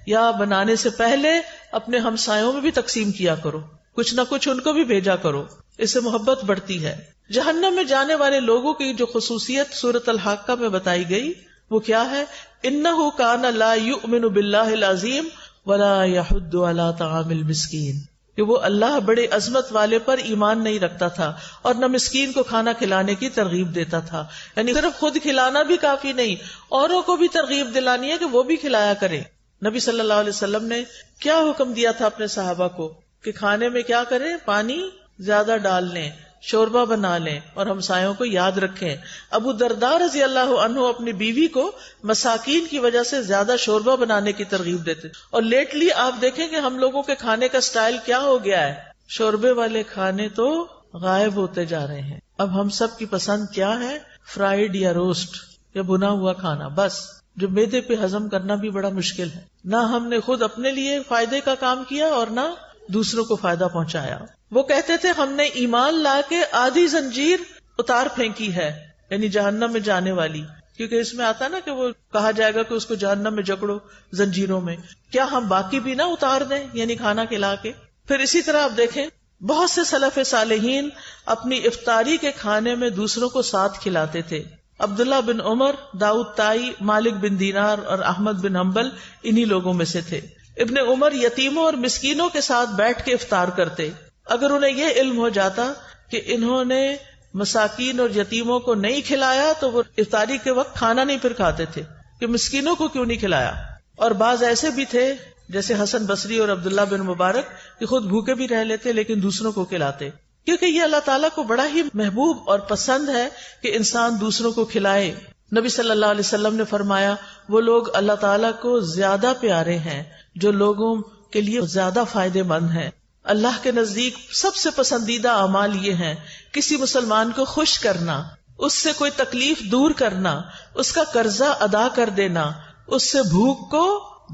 یا بنانے سے پہلے اپنے ہمسایوں میں بھی تقسیم کیا کرو، کچھ نہ کچھ ان کو بھی بھیجا کرو، اس سے محبت بڑھتی ہے۔ جہنم میں جانے والے لوگوں کی جو خصوصیت سورۃ الحاقہ میں بتائی گئی وہ کیا ہے؟ انہ کان لا یؤمن باللہ العظیم ولا یحض علی طعام المسکین، کہ وہ اللہ بڑے عظمت والے پر ایمان نہیں رکھتا تھا اور نہ مسکین کو کھانا کھلانے کی ترغیب دیتا تھا۔ یعنی صرف خود کھلانا بھی کافی نہیں، اوروں کو بھی ترغیب دلانی ہے کہ وہ بھی کھلایا کریں۔ نبی صلی اللہ علیہ وسلم نے کیا حکم دیا تھا اپنے صحابہ کو کہ کھانے میں کیا کریں؟ پانی زیادہ ڈال لیں، شوربہ بنا لیں اور ہمسایوں کو یاد رکھیں۔ ابو درداء رضی اللہ عنہ اپنی بیوی کو مساکین کی وجہ سے زیادہ شوربہ بنانے کی ترغیب دیتے، اور لیٹلی آپ دیکھیں کہ ہم لوگوں کے کھانے کا سٹائل کیا ہو گیا ہے، شوربے والے کھانے تو غائب ہوتے جا رہے ہیں۔ اب ہم سب کی پسند کیا ہے؟ فرائیڈ یا روسٹ یا بنا ہوا کھانا، بس جو معدے پہ ہضم کرنا بھی بڑا مشکل ہے۔ نہ ہم نے خود اپنے لیے فائدے کا کام کیا اور نہ دوسروں کو فائدہ پہنچایا۔ وہ کہتے تھے ہم نے ایمان لا کے آدھی زنجیر اتار پھینکی ہے، یعنی جہنم میں جانے والی، کیونکہ اس میں آتا نا کہ وہ کہا جائے گا کہ اس کو جہنم میں جکڑو زنجیروں میں، کیا ہم باقی بھی نہ اتار دیں، یعنی کھانا کھلا کے۔ پھر اسی طرح آپ دیکھیں بہت سے سلف صالحین اپنی افطاری کے کھانے میں دوسروں کو ساتھ کھلاتے تھے۔ عبداللہ بن عمر، داؤد طائی، مالک بن دینار اور احمد بن حنبل انہی لوگوں میں سے تھے۔ ابن عمر یتیموں اور مسکینوں کے ساتھ بیٹھ کے افطار کرتے۔ اگر انہیں یہ علم ہو جاتا کہ انہوں نے مساکین اور یتیموں کو نہیں کھلایا تو وہ افطاری کے وقت کھانا نہیں پھر کھاتے تھے کہ مسکینوں کو کیوں نہیں کھلایا۔ اور بعض ایسے بھی تھے جیسے حسن بصری اور عبداللہ بن مبارک کہ خود بھوکے بھی رہ لیتے لیکن دوسروں کو کھلاتے، کیونکہ یہ اللہ تعالیٰ کو بڑا ہی محبوب اور پسند ہے کہ انسان دوسروں کو کھلائے۔ نبی صلی اللہ علیہ وسلم نے فرمایا وہ لوگ اللہ تعالیٰ کو زیادہ پیارے ہیں جو لوگوں کے لیے زیادہ فائدے مند ہیں۔ اللہ کے نزدیک سب سے پسندیدہ اعمال یہ ہیں کسی مسلمان کو خوش کرنا، اس سے کوئی تکلیف دور کرنا، اس کا قرضہ ادا کر دینا، اس سے بھوک کو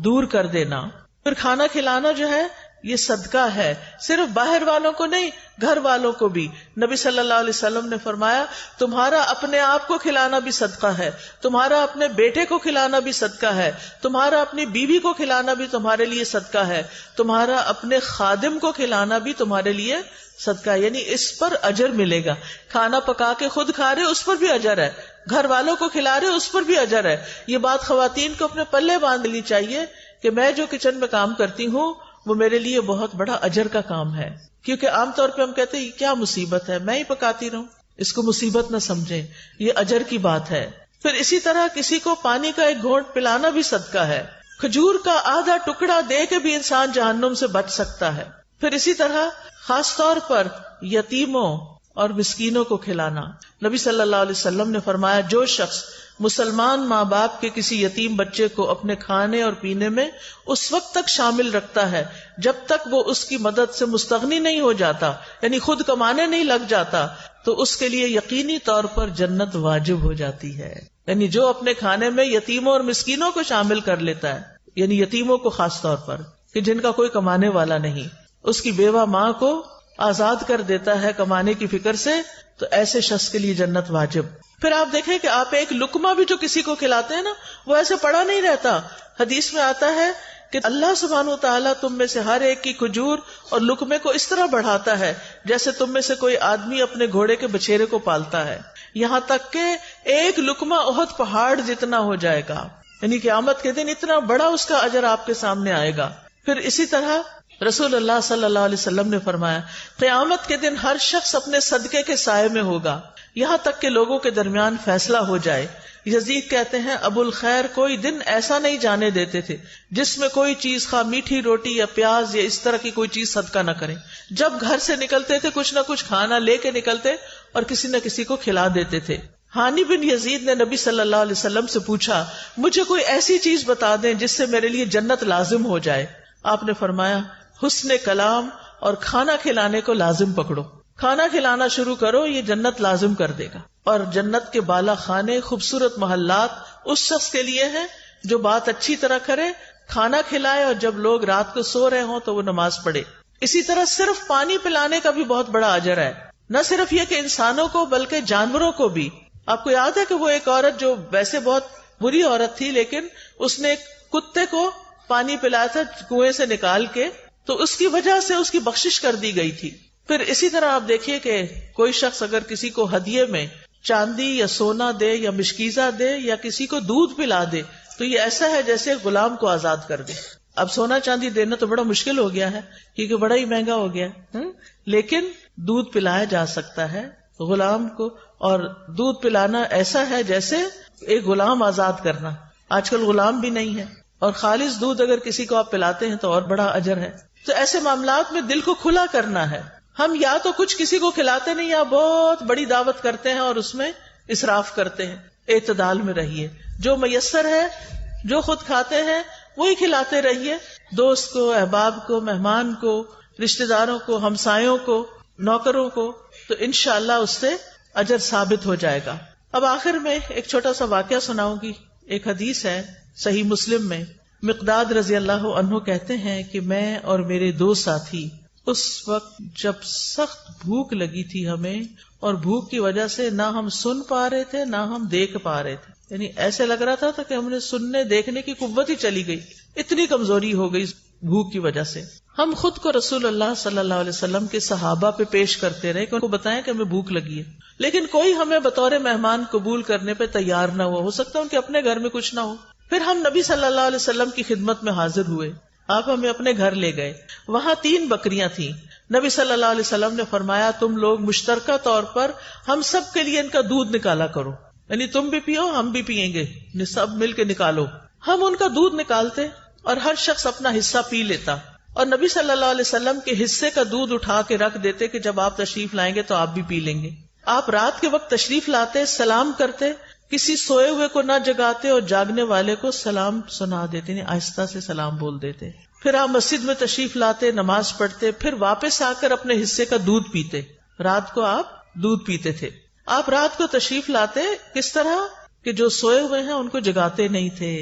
دور کر دینا۔ پھر کھانا کھلانا جو ہے یہ صدقہ ہے، صرف باہر والوں کو نہیں، گھر والوں کو بھی۔ نبی صلی اللہ علیہ وسلم نے فرمایا تمہارا اپنے آپ کو کھلانا بھی صدقہ ہے، تمہارا اپنے بیٹے کو کھلانا بھی صدقہ ہے، تمہارا اپنی بیوی کو کھلانا بھی تمہارے لیے صدقہ ہے، تمہارا اپنے خادم کو کھلانا بھی تمہارے لیے صدقہ ہے، یعنی اس پر اجر ملے گا۔ کھانا پکا کے خود کھا رہے اس پر بھی اجر ہے، گھر والوں کو کھلا رہے اس پر بھی اجر ہے۔ یہ بات خواتین کو اپنے پلے باندھ لینی چاہیے کہ میں جو کچن میں کام کرتی ہوں وہ میرے لیے بہت بڑا اجر کا کام ہے، کیونکہ عام طور پہ ہم کہتے ہیں کیا مصیبت ہے، میں ہی پکاتی رہوں، اس کو مصیبت نہ سمجھیں، یہ اجر کی بات ہے۔ پھر اسی طرح کسی کو پانی کا ایک گھونٹ پلانا بھی صدقہ ہے، کھجور کا آدھا ٹکڑا دے کے بھی انسان جہنم سے بچ سکتا ہے۔ پھر اسی طرح خاص طور پر یتیموں اور مسکینوں کو کھلانا۔ نبی صلی اللہ علیہ وسلم نے فرمایا جو شخص مسلمان ماں باپ کے کسی یتیم بچے کو اپنے کھانے اور پینے میں اس وقت تک شامل رکھتا ہے جب تک وہ اس کی مدد سے مستغنی نہیں ہو جاتا، یعنی خود کمانے نہیں لگ جاتا، تو اس کے لیے یقینی طور پر جنت واجب ہو جاتی ہے۔ یعنی جو اپنے کھانے میں یتیموں اور مسکینوں کو شامل کر لیتا ہے، یعنی یتیموں کو خاص طور پر کہ جن کا کوئی کمانے والا نہیں، اس کی بیوہ ماں کو آزاد کر دیتا ہے کمانے کی فکر سے، تو ایسے شخص کے لیے جنت واجب۔ پھر آپ دیکھیں کہ آپ ایک لقمہ بھی جو کسی کو کھلاتے ہیں نا وہ ایسے پڑا نہیں رہتا۔ حدیث میں آتا ہے کہ اللہ سبحانہ و تعالیٰ تم میں سے ہر ایک کی کھجور اور لقمے کو اس طرح بڑھاتا ہے جیسے تم میں سے کوئی آدمی اپنے گھوڑے کے بچھیرے کو پالتا ہے، یہاں تک کہ ایک لقمہ احد پہاڑ جتنا ہو جائے گا، یعنی قیامت کے دن اتنا بڑا اس کا اجر آپ کے سامنے آئے گا۔ پھر اسی طرح رسول اللہ صلی اللہ علیہ وسلم نے فرمایا قیامت کے دن ہر شخص اپنے صدقے کے سائے میں ہوگا یہاں تک کہ لوگوں کے درمیان فیصلہ ہو جائے۔ یزید کہتے ہیں ابو الخیر کوئی دن ایسا نہیں جانے دیتے تھے جس میں کوئی چیز خواہ میٹھی روٹی یا پیاز یا اس طرح کی کوئی چیز صدقہ نہ کریں۔ جب گھر سے نکلتے تھے کچھ نہ کچھ کھانا لے کے نکلتے اور کسی نہ کسی کو کھلا دیتے تھے۔ ہانی بن یزید نے نبی صلی اللہ علیہ وسلم سے پوچھا مجھے کوئی ایسی چیز بتا دیں جس سے میرے لیے جنت لازم ہو جائے۔ آپ نے فرمایا حسن کلام اور کھانا کھلانے کو لازم پکڑو، کھانا کھلانا شروع کرو، یہ جنت لازم کر دے گا۔ اور جنت کے بالا خانے، خوبصورت محلات اس شخص کے لیے ہیں جو بات اچھی طرح کرے، کھانا کھلائے اور جب لوگ رات کو سو رہے ہوں تو وہ نماز پڑھے۔ اسی طرح صرف پانی پلانے کا بھی بہت بڑا اجر ہے، نہ صرف یہ کہ انسانوں کو بلکہ جانوروں کو بھی۔ آپ کو یاد ہے کہ وہ ایک عورت جو ویسے بہت بری عورت تھی لیکن اس نے ایک کتے کو پانی پلایا تھا کنویں سے نکال کے، تو اس کی وجہ سے اس کی بخشش کر دی گئی تھی. پھر اسی طرح آپ دیکھیے کہ کوئی شخص اگر کسی کو ہدیے میں چاندی یا سونا دے یا مشکیزہ دے یا کسی کو دودھ پلا دے تو یہ ایسا ہے جیسے غلام کو آزاد کر دے. اب سونا چاندی دینا تو بڑا مشکل ہو گیا ہے کیونکہ بڑا ہی مہنگا ہو گیا ہے، لیکن دودھ پلایا جا سکتا ہے غلام کو، اور دودھ پلانا ایسا ہے جیسے ایک غلام آزاد کرنا. آج کل غلام بھی نہیں ہے، اور خالص دودھ اگر کسی کو آپ پلاتے ہیں تو اور بڑا اجر ہے. تو ایسے معاملات میں دل کو کھلا کرنا ہے. ہم یا تو کچھ کسی کو کھلاتے نہیں یا بہت بڑی دعوت کرتے ہیں اور اس میں اسراف کرتے ہیں. اعتدال میں رہیے، جو میسر ہے جو خود کھاتے ہیں وہی کھلاتے رہیے، دوست کو، احباب کو، مہمان کو، رشتہ داروں کو، ہمسایوں کو، نوکروں کو، تو انشاءاللہ اس سے اجر ثابت ہو جائے گا. اب آخر میں ایک چھوٹا سا واقعہ سناؤں گی. ایک حدیث ہے صحیح مسلم میں، مقداد رضی اللہ عنہ کہتے ہیں کہ میں اور میرے دو ساتھی اس وقت جب سخت بھوک لگی تھی ہمیں، اور بھوک کی وجہ سے نہ ہم سن پا رہے تھے نہ ہم دیکھ پا رہے تھے، یعنی ایسے لگ رہا تھا کہ ہم نے سننے دیکھنے کی قوت ہی چلی گئی، اتنی کمزوری ہو گئی بھوک کی وجہ سے. ہم خود کو رسول اللہ صلی اللہ علیہ وسلم کے صحابہ پہ پیش کرتے رہے کہ ان کو بتائیں کہ ہمیں بھوک لگی ہے، لیکن کوئی ہمیں بطور مہمان قبول کرنے پہ تیار نہ ہوا. ہو سکتا ہے ان کے اپنے گھر میں کچھ نہ ہو. پھر ہم نبی صلی اللہ علیہ وسلم کی خدمت میں حاضر ہوئے. آپ ہمیں اپنے گھر لے گئے. وہاں 3 بکریاں تھیں. نبی صلی اللہ علیہ وسلم نے فرمایا تم لوگ مشترکہ طور پر ہم سب کے لیے ان کا دودھ نکالا کرو، یعنی تم بھی پیو ہم بھی پیئیں گے، سب مل کے نکالو. ہم ان کا دودھ نکالتے اور ہر شخص اپنا حصہ پی لیتا، اور نبی صلی اللہ علیہ وسلم کے حصے کا دودھ اٹھا کے رکھ دیتے کہ جب آپ تشریف لائیں گے تو آپ بھی پی لیں گے. آپ رات کے وقت تشریف لاتے، سلام کرتے، کسی سوئے ہوئے کو نہ جگاتے اور جاگنے والے کو سلام سنا دیتے، یعنی آہستہ سے سلام بول دیتے. پھر آپ مسجد میں تشریف لاتے، نماز پڑھتے، پھر واپس آ کر اپنے حصے کا دودھ پیتے. رات کو آپ دودھ پیتے تھے. آپ رات کو تشریف لاتے کس طرح کہ جو سوئے ہوئے ہیں ان کو جگاتے نہیں تھے.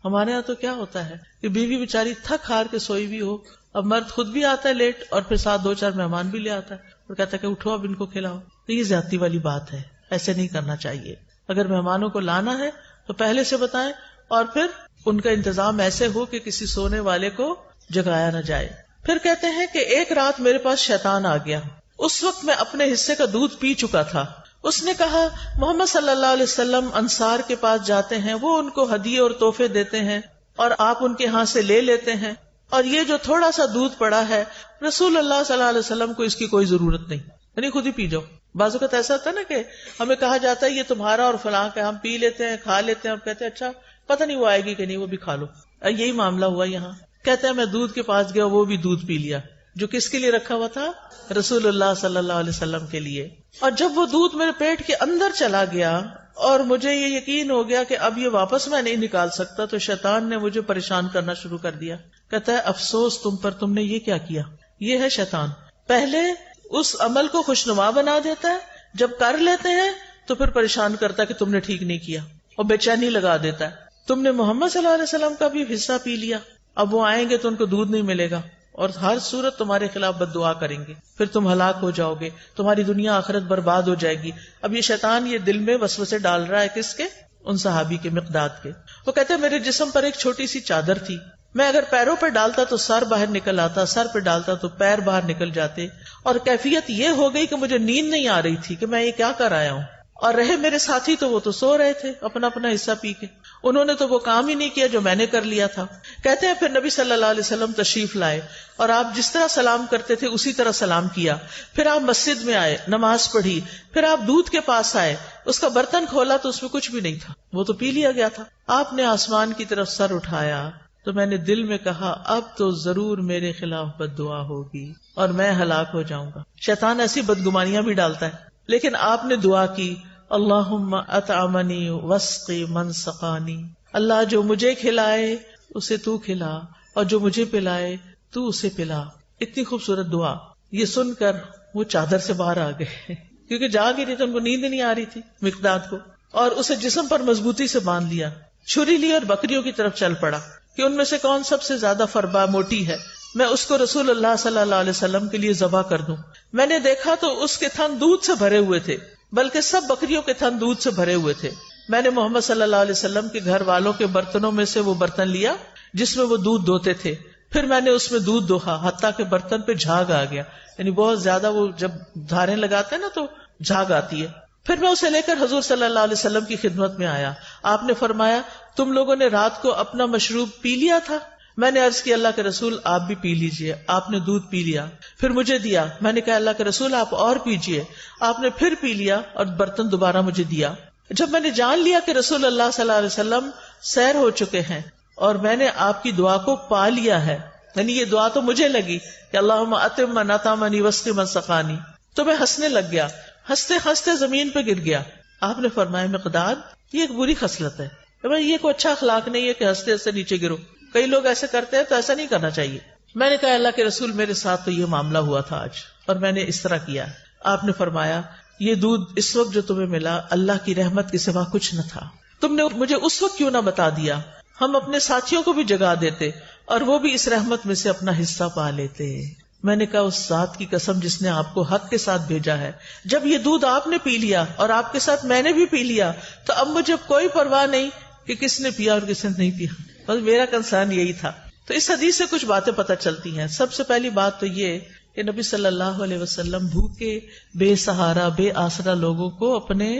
ہمارے یہاں تو کیا ہوتا ہے کہ بیوی بیچاری تھک ہار کے سوئی بھی ہو، اب مرد خود بھی آتا ہے لیٹ اور پھر ساتھ 2-4 مہمان بھی لے آتا ہے اور کہتا ہے کہ اٹھو اب ان کو کھلاؤ. تو یہ زیادتی والی بات ہے، ایسے نہیں کرنا چاہیے. اگر مہمانوں کو لانا ہے تو پہلے سے بتائیں، اور پھر ان کا انتظام ایسے ہو کہ کسی سونے والے کو جگایا نہ جائے. پھر کہتے ہیں کہ ایک رات میرے پاس شیطان آ گیا. اس وقت میں اپنے حصے کا دودھ پی چکا تھا. اس نے کہا محمد صلی اللہ علیہ وسلم انصار کے پاس جاتے ہیں، وہ ان کو ہدیے اور تحفے دیتے ہیں اور آپ ان کے ہاں سے لے لیتے ہیں، اور یہ جو تھوڑا سا دودھ پڑا ہے رسول اللہ صلی اللہ علیہ وسلم کو اس کی کوئی ضرورت نہیں، یعنی خود ہی پی جاؤ. بعض اوقات ایسا ہوتا ہے نا کہ ہمیں کہا جاتا ہے یہ تمہارا اور فلاں کا، ہم پی لیتے ہیں کھا لیتے ہیں اور کہتے ہیں اچھا پتہ نہیں وہ آئے گی کہ نہیں، وہ بھی کھا لو. یہی معاملہ ہوا یہاں. کہتے ہیں میں دودھ کے پاس گیا، وہ بھی دودھ پی لیا جو کس کے لیے رکھا ہوا تھا؟ رسول اللہ صلی اللہ علیہ وسلم کے لیے. اور جب وہ دودھ میرے پیٹ کے اندر چلا گیا اور مجھے یہ یقین ہو گیا کہ اب یہ واپس میں نہیں نکال سکتا، تو شیطان نے مجھے پریشان کرنا شروع کر دیا. کہتا ہے افسوس تم پر، تم نے یہ کیا کیا. یہ ہے شیطان. پہلے اس عمل کو خوشنما بنا دیتا ہے، جب کر لیتے ہیں تو پھر پریشان کرتا ہے کہ تم نے ٹھیک نہیں کیا اور بے چینی لگا دیتا ہے. تم نے محمد صلی اللہ علیہ وسلم کا بھی حصہ پی لیا، اب وہ آئیں گے تو ان کو دودھ نہیں ملے گا اور ہر صورت تمہارے خلاف بد دعا کریں گے، پھر تم ہلاک ہو جاؤ گے، تمہاری دنیا آخرت برباد ہو جائے گی. اب یہ شیطان یہ دل میں وسوسے ڈال رہا ہے کس کے؟ ان صحابی کے، مقداد کے. وہ کہتے ہیں میرے جسم پر ایک چھوٹی سی چادر تھی، میں اگر پیروں پہ ڈالتا تو سر باہر نکل آتا، سر پہ ڈالتا تو پیر باہر نکل جاتے، اور کیفیت یہ ہو گئی کہ مجھے نیند نہیں آ رہی تھی کہ میں یہ کیا کر آیا ہوں. اور رہے میرے ساتھی تو وہ تو سو رہے تھے اپنا اپنا حصہ پی کے، انہوں نے تو وہ کام ہی نہیں کیا جو میں نے کر لیا تھا. کہتے ہیں پھر نبی صلی اللہ علیہ وسلم تشریف لائے اور آپ جس طرح سلام کرتے تھے اسی طرح سلام کیا. پھر آپ مسجد میں آئے، نماز پڑھی، پھر آپ دودھ کے پاس آئے، اس کا برتن کھولا تو اس میں کچھ بھی نہیں تھا، وہ تو پی لیا گیا تھا. آپ نے آسمان کی طرف سر اٹھایا تو میں نے دل میں کہا اب تو ضرور میرے خلاف بد دعا ہوگی اور میں ہلاک ہو جاؤں گا. شیطان ایسی بدگمانیاں بھی ڈالتا ہے، لیکن آپ نے دعا کی اللہم اطعمنی واسقی من سقانی، اللہ جو مجھے کھلائے اسے تو کھلا اور جو مجھے پلائے تو اسے پلا. اتنی خوبصورت دعا. یہ سن کر وہ چادر سے باہر آ گئے کیونکہ جاگ ہی نہیں تھا، ان کو نیند نہیں آ رہی تھی مقداد کو، اور اسے جسم پر مضبوطی سے باندھ لیا. چھری لی اور بکریوں کی طرف چل پڑا کہ ان میں سے کون سب سے زیادہ فربا موٹی ہے، میں اس کو رسول اللہ صلی اللہ علیہ وسلم کے لیے ذبح کر دوں. میں نے دیکھا تو اس کے تھن دودھ سے بھرے ہوئے تھے، بلکہ سب بکریوں کے تھن دودھ سے بھرے ہوئے تھے. میں نے محمد صلی اللہ علیہ وسلم کے گھر والوں کے برتنوں میں سے وہ برتن لیا جس میں وہ دودھ دوتے تھے، پھر میں نے اس میں دودھ دوہا حتیٰ کہ برتن پہ جھاگ آ گیا، یعنی بہت زیادہ وہ جب دھاریں لگاتے ہیں نا تو جھاگ آتی ہے. پھر میں اسے لے کر حضور صلی اللہ علیہ وسلم کی خدمت میں آیا. آپ نے فرمایا تم لوگوں نے رات کو اپنا مشروب پی لیا تھا؟ میں نے عرض کی اللہ کے رسول آپ بھی پی لیجئے. آپ نے دودھ پی لیا، پھر مجھے دیا. میں نے کہا اللہ کے رسول آپ اور پیجئے. آپ نے پھر پی لیا اور برتن دوبارہ مجھے دیا. جب میں نے جان لیا کہ رسول اللہ صلی اللہ علیہ وسلم سیر ہو چکے ہیں اور میں نے آپ کی دعا کو پا لیا ہے، یعنی یہ دعا تو مجھے لگی کہ اللہم اتم من اطعمنی واسقِ من سقانی، تو میں ہنسنے لگ گیا. ہنستے ہنستے زمین پہ گر گیا. آپ نے فرمایا مقداد یہ ایک بری خصلت ہے، یہ کوئی اچھا اخلاق نہیں ہے کہ ہنستے ہنستے نیچے گرو. کئی لوگ ایسے کرتے ہیں تو ایسا نہیں کرنا چاہیے. میں نے کہا اللہ کے رسول میرے ساتھ تو یہ معاملہ ہوا تھا آج اور میں نے اس طرح کیا. آپ نے فرمایا یہ دودھ اس وقت جو تمہیں ملا اللہ کی رحمت کے سوا کچھ نہ تھا. تم نے مجھے اس وقت کیوں نہ بتا دیا؟ ہم اپنے ساتھیوں کو بھی جگا دیتے اور وہ بھی اس رحمت میں سے اپنا حصہ پا لیتے. میں نے کہا اس ذات کی قسم جس نے آپ کو حق کے ساتھ بھیجا ہے، جب یہ دودھ آپ نے پی لیا اور آپ کے ساتھ میں نے بھی پی لیا تو اب مجھے کوئی پرواہ نہیں کہ کس نے پیا اور کس نے نہیں پیا. بس میرا کنسرن یہی تھا. تو اس حدیث سے کچھ باتیں پتہ چلتی ہیں. سب سے پہلی بات تو یہ کہ نبی صلی اللہ علیہ وسلم بھوکے بے سہارا بے آسرا لوگوں کو اپنے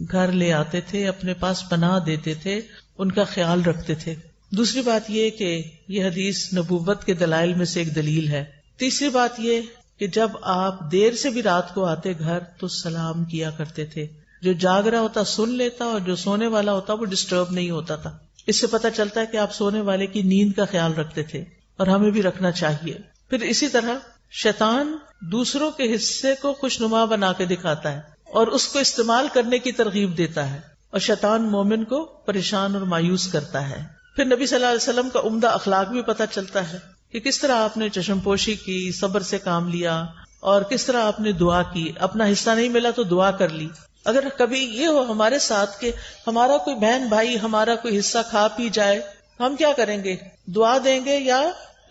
گھر لے آتے تھے، اپنے پاس پناہ دیتے تھے، ان کا خیال رکھتے تھے. دوسری بات یہ کہ یہ حدیث نبوت کے دلائل میں سے ایک دلیل ہے. تیسری بات یہ کہ جب آپ دیر سے بھی رات کو آتے گھر تو سلام کیا کرتے تھے. جو جاگ رہا ہوتا سن لیتا اور جو سونے والا ہوتا وہ ڈسٹرب نہیں ہوتا تھا. اس سے پتہ چلتا ہے کہ آپ سونے والے کی نیند کا خیال رکھتے تھے اور ہمیں بھی رکھنا چاہیے. پھر اسی طرح شیطان دوسروں کے حصے کو خوشنما بنا کے دکھاتا ہے اور اس کو استعمال کرنے کی ترغیب دیتا ہے، اور شیطان مومن کو پریشان اور مایوس کرتا ہے. پھر نبی صلی اللہ علیہ وسلم کا عمدہ اخلاق بھی پتہ چلتا ہے کہ کس طرح آپ نے چشم پوشی کی، صبر سے کام لیا اور کس طرح آپ نے دعا کی. اپنا حصہ نہیں ملا تو دعا کر لی. اگر کبھی یہ ہو ہمارے ساتھ کہ ہمارا کوئی بہن بھائی ہمارا کوئی حصہ کھا پی جائے، ہم کیا کریں گے؟ دعا دیں گے یا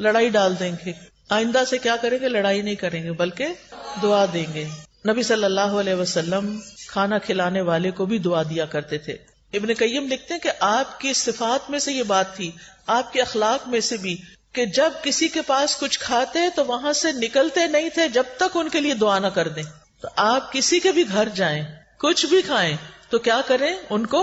لڑائی ڈال دیں گے؟ آئندہ سے کیا کریں گے؟ لڑائی نہیں کریں گے بلکہ دعا دیں گے. نبی صلی اللہ علیہ وسلم کھانا کھلانے والے کو بھی دعا دیا کرتے تھے. ابن قیم لکھتے ہیں کہ آپ کی صفات میں سے یہ بات تھی، آپ کے اخلاق میں سے بھی، کہ جب کسی کے پاس کچھ کھاتے تو وہاں سے نکلتے نہیں تھے جب تک ان کے لیے دعا نہ کر دیں. تو آپ کسی کے بھی گھر جائیں، کچھ بھی کھائیں تو کیا کریں؟ ان کو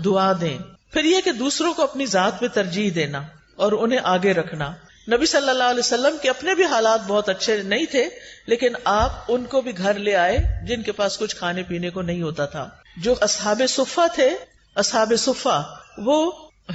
دعا دیں. پھر یہ کہ دوسروں کو اپنی ذات پہ ترجیح دینا اور انہیں آگے رکھنا. نبی صلی اللہ علیہ وسلم کے اپنے بھی حالات بہت اچھے نہیں تھے، لیکن آپ ان کو بھی گھر لے آئے جن کے پاس کچھ کھانے پینے کو نہیں ہوتا تھا. جو اصحاب صفہ تھے، اصحاب صفہ وہ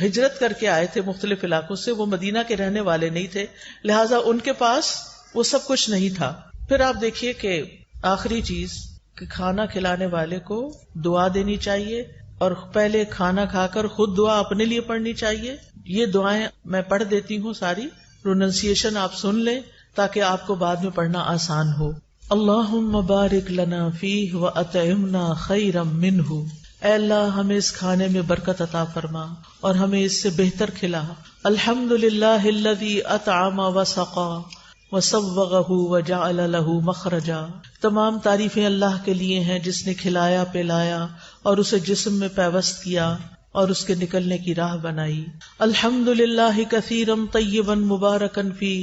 ہجرت کر کے آئے تھے مختلف علاقوں سے، وہ مدینہ کے رہنے والے نہیں تھے، لہٰذا ان کے پاس وہ سب کچھ نہیں تھا. پھر آپ دیکھیے کہ آخری چیز کہ کھانا کھلانے والے کو دعا دینی چاہیے اور پہلے کھانا کھا کر خود دعا اپنے لیے پڑھنی چاہیے. یہ دعائیں میں پڑھ دیتی ہوں ساری، پروننسیشن آپ سن لیں تاکہ آپ کو بعد میں پڑھنا آسان ہو. اللہم بارک لنا فیہ واطعمنا خیرا منہ. اے اللہ ہمیں اس کھانے میں برکت عطا فرما اور ہمیں اس سے بہتر کھلا. الحمدللہ الذی اطعم وسقا وسوغہ وجعل لہ مخرجا. تمام تعریفیں اللہ کے لیے ہیں جس نے کھلایا پلایا اور اسے جسم میں پیوست کیا اور اس کے نکلنے کی راہ بنائی. الحمدللہ کثیرا طیبا مبارکا فی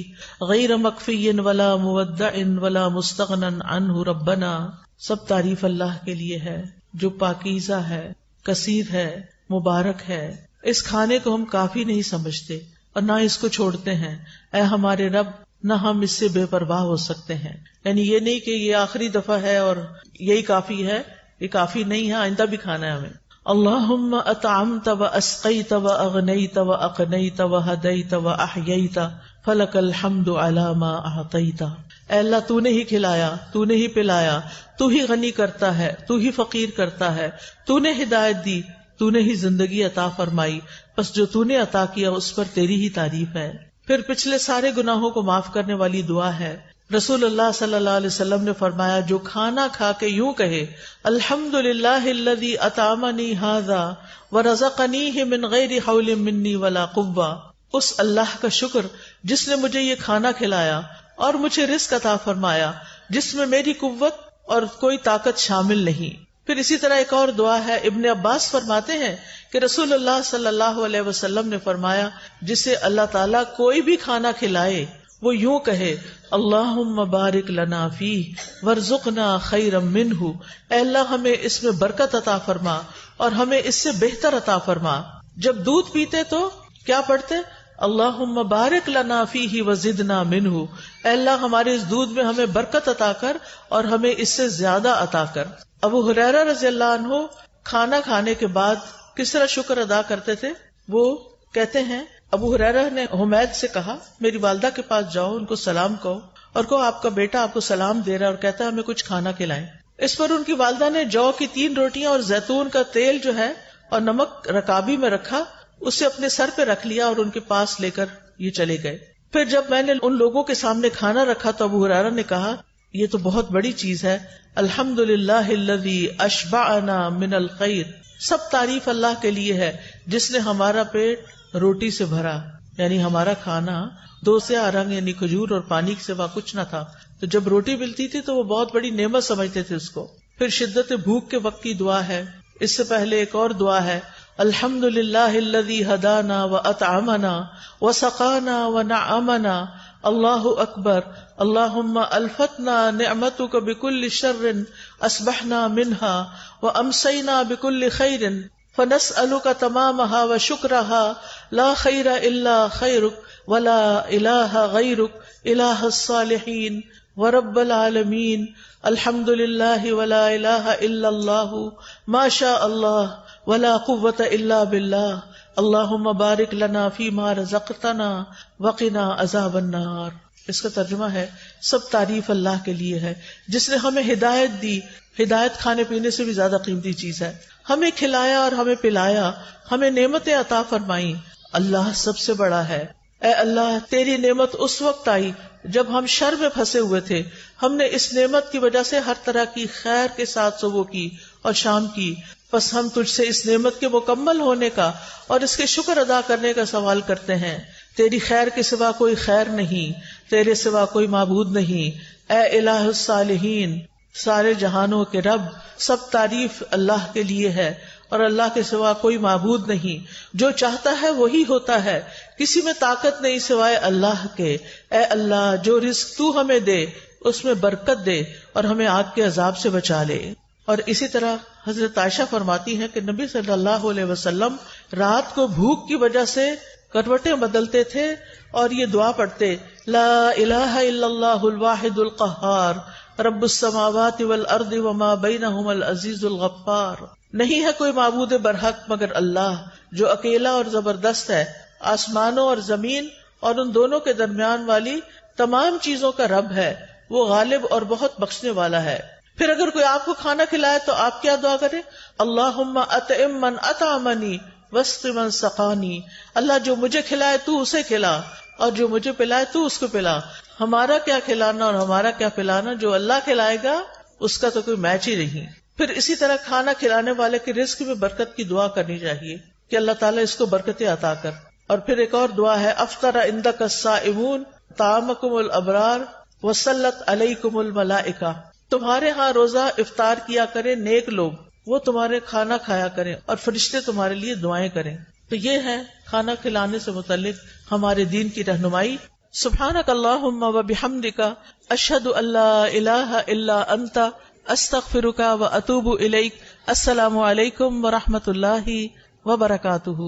غیر مکفی ولا مودع ولا مستغنی عنہ ربنا. سب تعریف اللہ کے لیے ہے جو پاکیزہ ہے، کثیر ہے، مبارک ہے. اس کھانے کو ہم کافی نہیں سمجھتے اور نہ اس کو چھوڑتے ہیں. اے ہمارے رب، نہ ہم اس سے بے پرواہ ہو سکتے ہیں. یعنی یہ نہیں کہ یہ آخری دفعہ ہے اور یہی کافی ہے، یہ کافی نہیں ہے، آئندہ بھی کھانا ہے ہمیں. اللہم اطعمت و اسقیت و اغنیت و اقنیت و ہدیت و احییت فلک الحمد علی ما اعطیت. اے اللہ تو نے ہی کھلایا، تو نے ہی پلایا، تو ہی غنی کرتا ہے، تو ہی فقیر کرتا ہے، تو نے ہدایت دی، تو نے ہی زندگی عطا فرمائی، بس جو تو نے عطا کیا اس پر تیری ہی تعریف ہے. پھر پچھلے سارے گناہوں کو معاف کرنے والی دعا ہے. رسول اللہ صلی اللہ علیہ وسلم نے فرمایا جو کھانا کھا کے یوں کہے الحمدللہ الذی اطعمنی ھذا ورزقنیہ من غیر حول منی ولا قوہ، اس اللہ کا شکر جس نے مجھے یہ کھانا کھلایا اور مجھے رزق عطا فرمایا جس میں میری قوت اور کوئی طاقت شامل نہیں. پھر اسی طرح ایک اور دعا ہے، ابن عباس فرماتے ہیں کہ رسول اللہ صلی اللہ علیہ وسلم نے فرمایا جسے اللہ تعالیٰ کوئی بھی کھانا کھلائے وہ یوں کہے اللہم بارک لنا فیہ وارزقنا خیرا منہ، اے اللہ ہمیں اس میں برکت عطا فرما اور ہمیں اس سے بہتر عطا فرما۔ جب دودھ پیتے تو کیا پڑھتے؟ اللہم بارک لنا فیہ وزدنا منہ، اے اللہ ہمارے اس دودھ میں ہمیں برکت عطا کر اور ہمیں اس سے زیادہ عطا کر۔ ابو ہریرہ رضی اللہ عنہ کھانا کھانے کے بعد کس طرح شکر ادا کرتے تھے؟ وہ کہتے ہیں ابو ہریرہ نے حمید سے کہا میری والدہ کے پاس جاؤ، ان کو سلام کہو اور کہو آپ کا بیٹا آپ کو سلام دے رہا ہے اور کہتا ہے ہمیں کچھ کھانا کھلائیں۔ اس پر ان کی والدہ نے جو کی 3 روٹیاں اور زیتون کا تیل جو ہے اور نمک رکابی میں رکھا، اسے اپنے سر پہ رکھ لیا اور ان کے پاس لے کر یہ چلے گئے۔ پھر جب میں نے ان لوگوں کے سامنے کھانا رکھا تو ابو ہریرہ نے کہا یہ تو بہت بڑی چیز ہے، الحمدللہ الذی اشبعنا من الخیر، سب تعریف اللہ کے لیے ہے جس نے ہمارا پیٹ روٹی سے بھرا، یعنی ہمارا کھانا 2 سیاہ رنگ یعنی کھجور اور پانی کے سوا کچھ نہ تھا، تو جب روٹی ملتی تھی تو وہ بہت بڑی نعمت سمجھتے تھے اس کو۔ پھر شدت بھوک کے وقت کی دعا ہے، اس سے پہلے ایک اور دعا ہے الحمدللہ الذی ہدانا واطعمنا وسقانا ونعمنا، اللہ اکبر، اللہم الفتنا نعمتک بکل شر اصبحنا منها وامسینا بکل خیر فنسألک تمامها وشکرها لا خیر الا خیرک ولا الہ غیرک الہ الصالحین ورب العالمین الحمدللہ ولا الہ الا اللہ ما شاء اللہ ولا قوة الا باللہ اللہم بارک لنا فیما رزقتنا وقنا عذاب النار۔ اس کا ترجمہ ہے سب تعریف اللہ کے لیے ہے جس نے ہمیں ہدایت دی، ہدایت کھانے پینے سے بھی زیادہ قیمتی چیز ہے، ہمیں کھلایا اور ہمیں پلایا، ہمیں نعمتیں عطا فرمائی، اللہ سب سے بڑا ہے۔ اے اللہ تیری نعمت اس وقت آئی جب ہم شر میں پھنسے ہوئے تھے، ہم نے اس نعمت کی وجہ سے ہر طرح کی خیر کے ساتھ صبح کی اور شام کی، بس ہم تجھ سے اس نعمت کے مکمل ہونے کا اور اس کے شکر ادا کرنے کا سوال کرتے ہیں۔ تیری خیر کے سوا کوئی خیر نہیں، تیرے سوا کوئی معبود نہیں، اے الہ الصالحین، سارے جہانوں کے رب، سب تعریف اللہ کے لیے ہے اور اللہ کے سوا کوئی معبود نہیں، جو چاہتا ہے وہی ہوتا ہے، کسی میں طاقت نہیں سوائے اللہ کے۔ اے اللہ جو رزق تو ہمیں دے اس میں برکت دے اور ہمیں آگ کے عذاب سے بچا لے۔ اور اسی طرح حضرت عائشہ فرماتی ہے کہ نبی صلی اللہ علیہ وسلم رات کو بھوک کی وجہ سے کروٹیں بدلتے تھے اور یہ دعا پڑھتے لا الہ الا اللہ الواحد القہار رب السماوات والارض وما بینہما العزیز الغفار، نہیں ہے کوئی معبود برحق مگر اللہ جو اکیلا اور زبردست ہے، آسمانوں اور زمین اور ان دونوں کے درمیان والی تمام چیزوں کا رب ہے، وہ غالب اور بہت بخشنے والا ہے۔ پھر اگر کوئی آپ کو کھانا کھلائے تو آپ کیا دعا کریں؟ اللہم اطعم من اطعمنی واسق من سقانی، اللہ جو مجھے کھلائے تو اسے کھلا اور جو مجھے پلائے تو اس کو پلا۔ ہمارا کیا کھلانا اور ہمارا کیا پلانا، جو اللہ کھلائے گا اس کا تو کوئی میچ ہی نہیں۔ پھر اسی طرح کھانا کھلانے والے کے رزق میں برکت کی دعا کرنی چاہیے کہ اللہ تعالیٰ اس کو برکتیں عطا کر۔ اور پھر ایک اور دعا ہے افطر عندک الصائمون طعامکم الابرار وصلت علیکم الملائکہ، تمہارے ہاں روزہ افطار کیا کریں نیک لوگ، وہ تمہارے کھانا کھایا کریں اور فرشتے تمہارے لیے دعائیں کریں۔ تو یہ ہے کھانا کھلانے سے متعلق ہمارے دین کی رہنمائی۔ سبحانک اللہم و بحمدک اشہد ان لا الہ الا انت استغفرک و اتوب الیک۔ السلام علیکم و رحمۃ اللہ وبرکاتہ۔